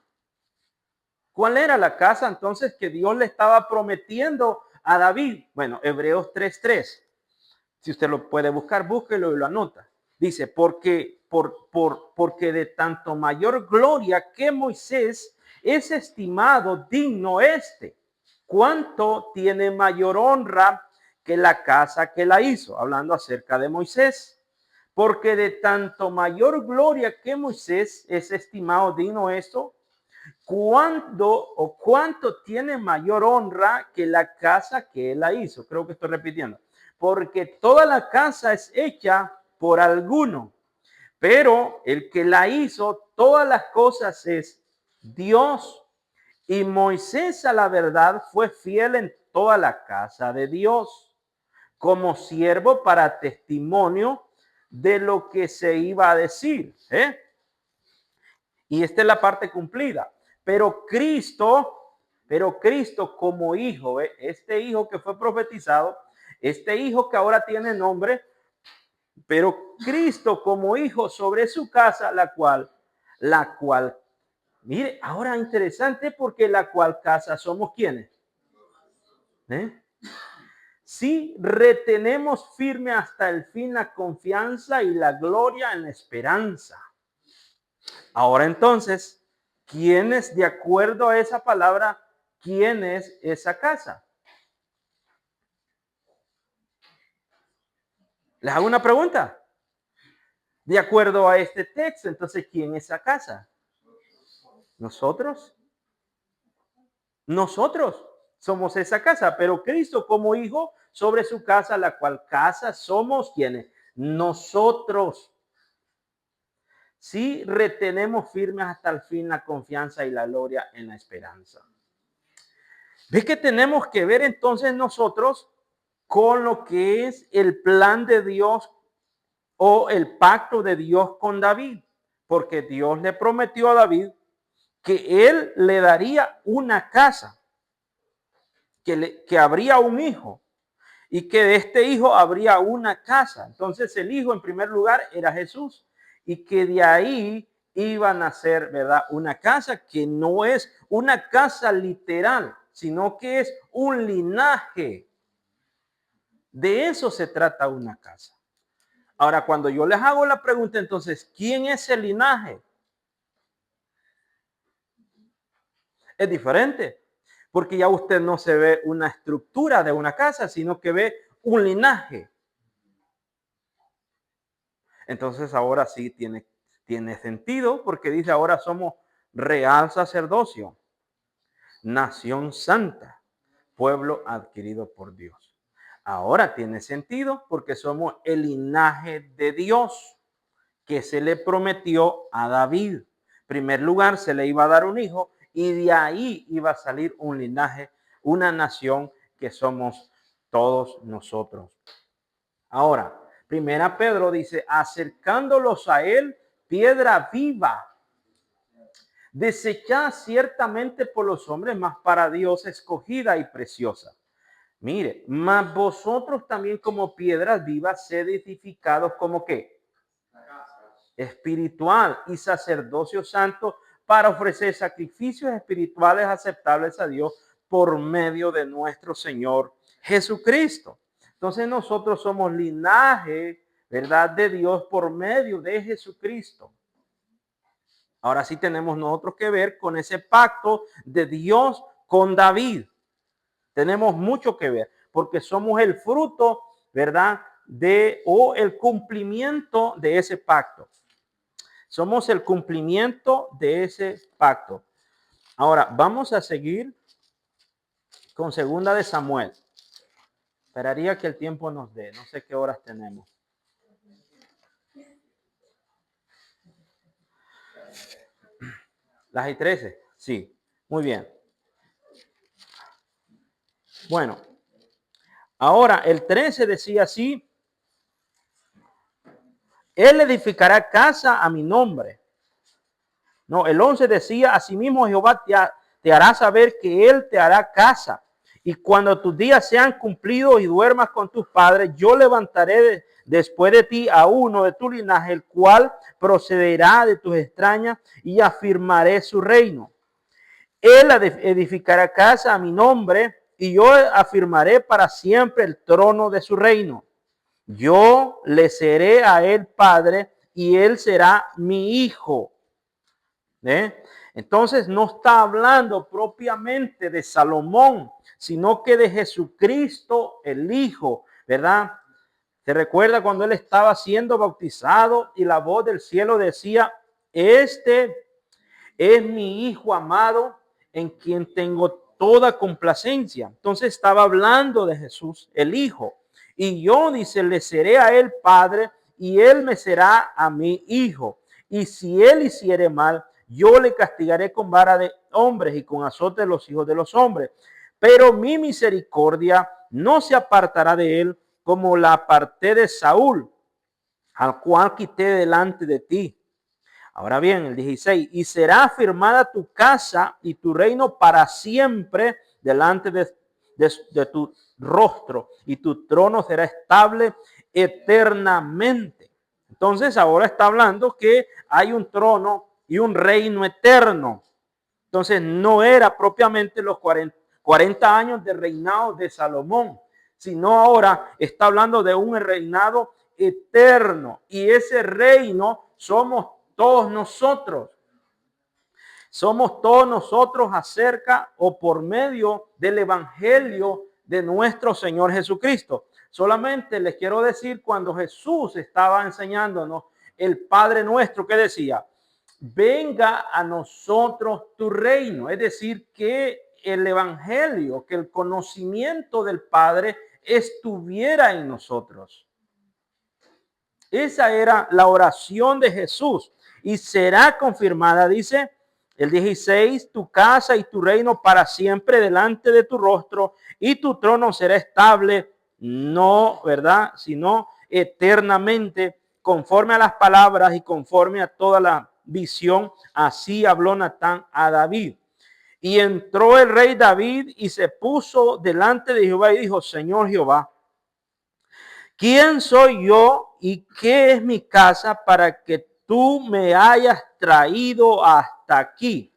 ¿Cuál era la casa entonces que Dios le estaba prometiendo a David? Bueno, Hebreos 3:3. Si usted lo puede buscar, búsquelo y lo anota. Dice, porque de tanto mayor gloria que Moisés es estimado digno cuanto tiene mayor honra que la casa que la hizo. Hablando acerca de Moisés. Porque de tanto mayor gloria que Moisés es estimado digno cuánto tiene mayor honra que la casa que él la hizo. Creo que estoy repitiendo. Porque toda la casa es hecha por alguno, pero el que la hizo todas las cosas es Dios. Y Moisés a la verdad fue fiel en toda la casa de Dios, como siervo para testimonio de lo que se iba a decir. Y esta es la parte cumplida. Pero Cristo como hijo, este hijo que fue profetizado, este hijo que ahora tiene nombre, pero Cristo como hijo sobre su casa, la cual, mire, ahora interesante porque la cual casa somos quienes. Si retenemos firme hasta el fin la confianza y la gloria en la esperanza. Ahora entonces, ¿quién es, de acuerdo a esa palabra, quién es esa casa? Les hago una pregunta. De acuerdo a este texto, entonces, ¿quién es esa casa? ¿Nosotros? Nosotros somos esa casa, pero Cristo como hijo sobre su casa, la cual casa somos quienes? Nosotros. Si retenemos firmes hasta el fin la confianza y la gloria en la esperanza. ¿Ves que tenemos que ver entonces nosotros con lo que es el plan de Dios o el pacto de Dios con David? Porque Dios le prometió a David que él le daría una casa, que habría un hijo y que de este hijo habría una casa. Entonces el hijo en primer lugar era Jesús y que de ahí iba a nacer, ¿verdad? Una casa que no es una casa literal, sino que es un linaje. De eso se trata una casa. Ahora, cuando yo les hago la pregunta, entonces, ¿quién es el linaje? Es diferente, porque ya usted no se ve una estructura de una casa, sino que ve un linaje. Entonces ahora sí tiene sentido, porque dice ahora somos real sacerdocio, nación santa, pueblo adquirido por Dios. Ahora tiene sentido porque somos el linaje de Dios que se le prometió a David. En primer lugar, se le iba a dar un hijo y de ahí iba a salir un linaje, una nación que somos todos nosotros. Ahora, primera Pedro dice, acercándolos a él, piedra viva, desechada ciertamente por los hombres, mas para Dios escogida y preciosa. Mire, mas vosotros también como piedras vivas, sed edificados como ¿qué? Espiritual y sacerdocio santo para ofrecer sacrificios espirituales aceptables a Dios por medio de nuestro Señor Jesucristo. Entonces nosotros somos linaje, ¿verdad? De Dios por medio de Jesucristo. Ahora sí tenemos nosotros que ver con ese pacto de Dios con David. Tenemos mucho que ver porque somos el fruto, ¿verdad? O el cumplimiento de ese pacto. Somos el cumplimiento de ese pacto. Ahora, vamos a seguir con 2 de Samuel. Esperaría que el tiempo nos dé. No sé qué horas tenemos. ¿Las y 13? Sí. Muy bien. Bueno. Ahora, el 13 decía así. Él edificará casa a mi nombre. No, el 11 decía, asimismo Jehová te hará saber que él te hará casa. Y cuando tus días sean cumplidos y duermas con tus padres, yo levantaré después de ti a uno de tu linaje, el cual procederá de tus extrañas y afirmaré su reino. Él edificará casa a mi nombre y yo afirmaré para siempre el trono de su reino. Yo le seré a él padre y él será mi hijo. Entonces no está hablando propiamente de Salomón, sino que de Jesucristo, el Hijo, ¿verdad? ¿Te recuerda cuando él estaba siendo bautizado y la voz del cielo decía, este es mi Hijo amado en quien tengo toda complacencia? Entonces estaba hablando de Jesús, el Hijo. Y yo, dice, le seré a él padre y él me será a mi hijo. Y si él hiciere mal, yo le castigaré con vara de hombres y con azote de los hijos de los hombres. Pero mi misericordia no se apartará de él como la aparté de Saúl, al cual quité delante de ti. Ahora bien, el 16, y será afirmada tu casa y tu reino para siempre delante de tu rostro, y tu trono será estable eternamente. Entonces ahora está hablando que hay un trono y un reino eterno. Entonces no era propiamente los 40 años de reinado de Salomón, sino ahora está hablando de un reinado eterno. Y ese reino somos todos nosotros. Somos todos nosotros acerca o por medio del evangelio de nuestro Señor Jesucristo. Solamente les quiero decir, cuando Jesús estaba enseñándonos el Padre Nuestro, que decía, venga a nosotros tu reino. Es decir, que el evangelio, que el conocimiento del Padre estuviera en nosotros. Esa era la oración de Jesús y será confirmada, dice el 16, tu casa y tu reino para siempre delante de tu rostro y tu trono será estable, no, ¿verdad? Sino eternamente, conforme a las palabras y conforme a todas las visión. Así habló Natán a David. Y entró el rey David y se puso delante de Jehová y dijo: Señor Jehová, ¿quién soy yo y qué es mi casa para que tú me hayas traído hasta aquí?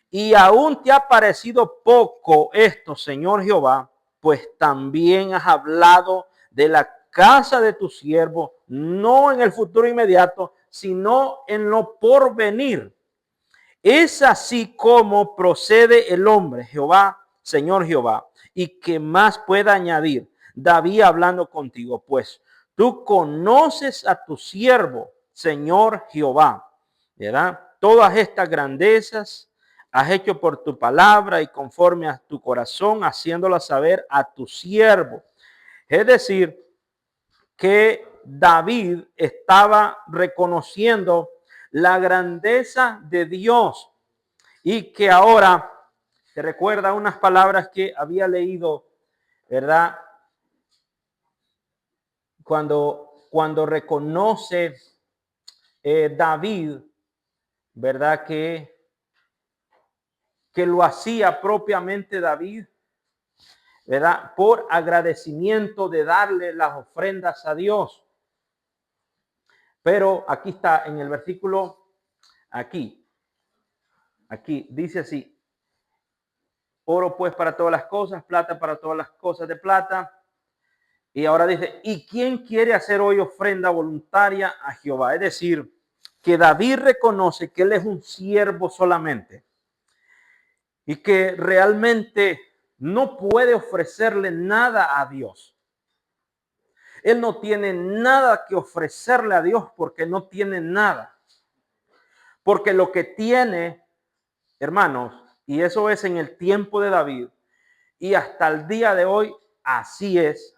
Y aún te ha parecido poco esto, Señor Jehová, pues también has hablado de la casa de tu siervo, no en el futuro inmediato, sino en lo porvenir. Es así como procede el hombre, Jehová, Señor Jehová, y que más pueda añadir David hablando contigo, pues tú conoces a tu siervo, Señor Jehová, ¿verdad? Todas estas grandezas has hecho por tu palabra y conforme a tu corazón, haciéndola saber a tu siervo. Es decir, que David estaba reconociendo la grandeza de Dios y que ahora te recuerda unas palabras que había leído, ¿verdad? Cuando reconoce David, ¿verdad? Que lo hacía propiamente David, ¿verdad? Por agradecimiento de darle las ofrendas a Dios. Pero aquí está en el versículo, aquí dice así: oro pues para todas las cosas, plata para todas las cosas de plata. Y ahora dice: ¿y quién quiere hacer hoy ofrenda voluntaria a Jehová? Es decir, que David reconoce que él es un siervo solamente y que realmente no puede ofrecerle nada a Dios. Él no tiene nada que ofrecerle a Dios porque no tiene nada. Porque lo que tiene, hermanos, y eso es en el tiempo de David, y hasta el día de hoy así es,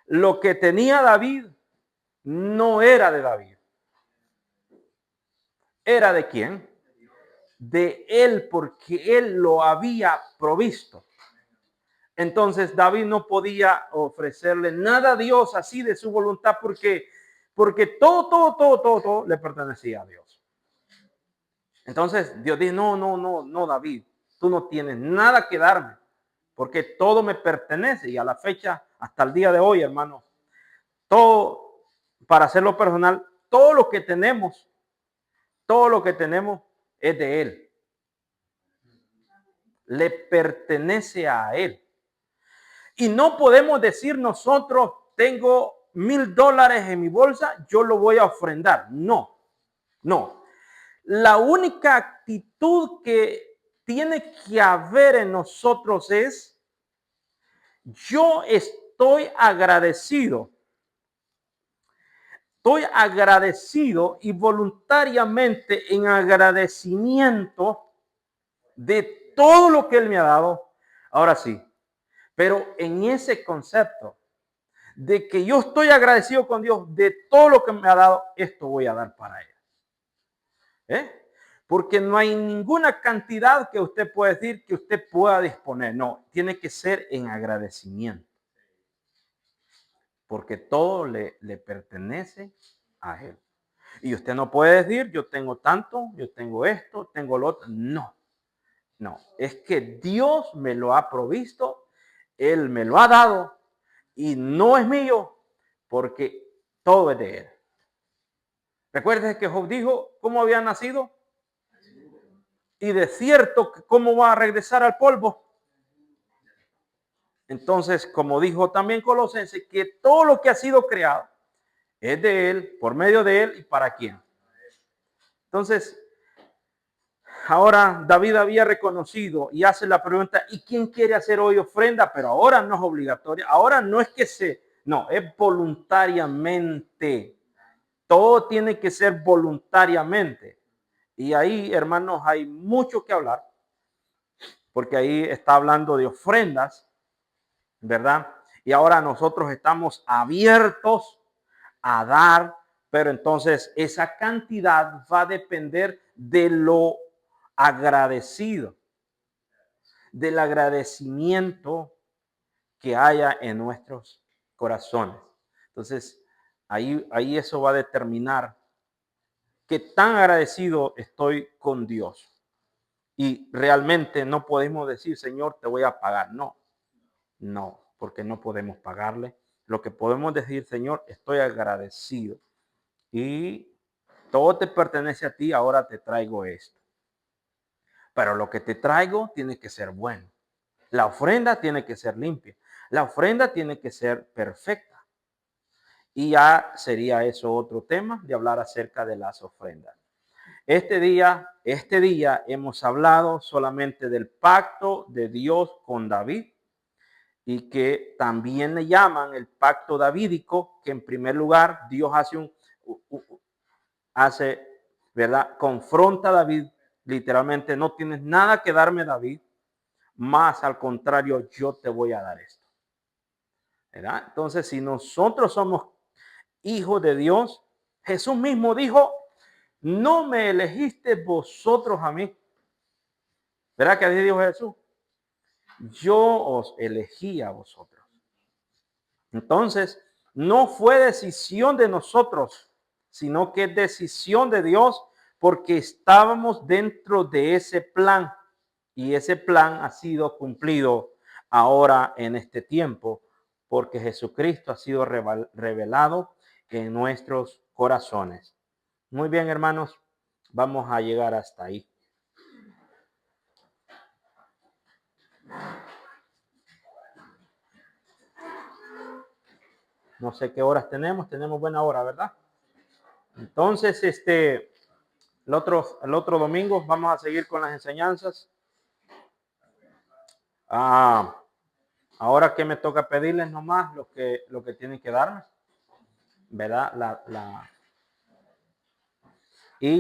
lo que tenía David no era de David. ¿Era de quién? De él, porque él lo había provisto. Entonces David no podía ofrecerle nada a Dios así de su voluntad porque todo le pertenecía a Dios. Entonces Dios dice: no, David, tú no tienes nada que darme porque todo me pertenece. Y a la fecha, hasta el día de hoy, hermanos, todo, para hacerlo personal, todo lo que tenemos es de Él. Le pertenece a Él. Y no podemos decir nosotros: tengo $1,000 en mi bolsa, yo lo voy a ofrendar. No. La única actitud que tiene que haber en nosotros es: yo estoy agradecido. Estoy agradecido y voluntariamente en agradecimiento de todo lo que Él me ha dado. Ahora sí, pero en ese concepto de que yo estoy agradecido con Dios de todo lo que me ha dado, esto voy a dar para Él. Porque no hay ninguna cantidad que usted pueda decir que usted pueda disponer. No, tiene que ser en agradecimiento. Porque todo le pertenece a Él. Y usted no puede decir: yo tengo tanto, yo tengo esto, tengo lo otro. No, es que Dios me lo ha provisto, Él me lo ha dado y no es mío porque todo es de Él. Recuerde que Job dijo cómo había nacido y de cierto cómo va a regresar al polvo. Entonces, como dijo también Colosenses, que todo lo que ha sido creado es de Él, por medio de Él y para quién. Entonces, ahora David había reconocido y hace la pregunta: ¿y quién quiere hacer hoy ofrenda? Pero ahora no es obligatoria. Ahora no es que es voluntariamente. Todo tiene que ser voluntariamente. Y ahí, hermanos, hay mucho que hablar, porque ahí está hablando de ofrendas, ¿verdad? Y ahora nosotros estamos abiertos a dar, pero entonces esa cantidad va a depender de lo agradecido, del agradecimiento que haya en nuestros corazones. Entonces, ahí eso va a determinar que tan agradecido estoy con Dios. Y realmente no podemos decir, Señor, te voy a pagar. No, no, porque no podemos pagarle. Lo que podemos decir, Señor, estoy agradecido. Y todo te pertenece a ti, ahora te traigo esto. Pero lo que te traigo tiene que ser bueno. La ofrenda tiene que ser limpia. La ofrenda tiene que ser perfecta. Y ya sería eso otro tema de hablar acerca de las ofrendas. Este día hemos hablado solamente del pacto de Dios con David y que también le llaman el pacto davídico, que en primer lugar Dios ¿verdad? Confronta a David, literalmente, no tienes nada que darme, David, más al contrario, yo te voy a dar esto. ¿Verdad? Entonces, si nosotros somos hijos de Dios, Jesús mismo dijo, no me elegiste vosotros a mí. ¿Verdad que así dijo Jesús? Yo os elegí a vosotros. Entonces, no fue decisión de nosotros, sino que es decisión de Dios, porque estábamos dentro de ese plan y ese plan ha sido cumplido ahora en este tiempo, porque Jesucristo ha sido revelado en nuestros corazones. Muy bien, hermanos, vamos a llegar hasta ahí. No sé qué horas tenemos buena hora, ¿verdad? Entonces, el otro domingo vamos a seguir con las enseñanzas. Ahora que me toca pedirles nomás lo que tienen que darme, ¿verdad? Y ya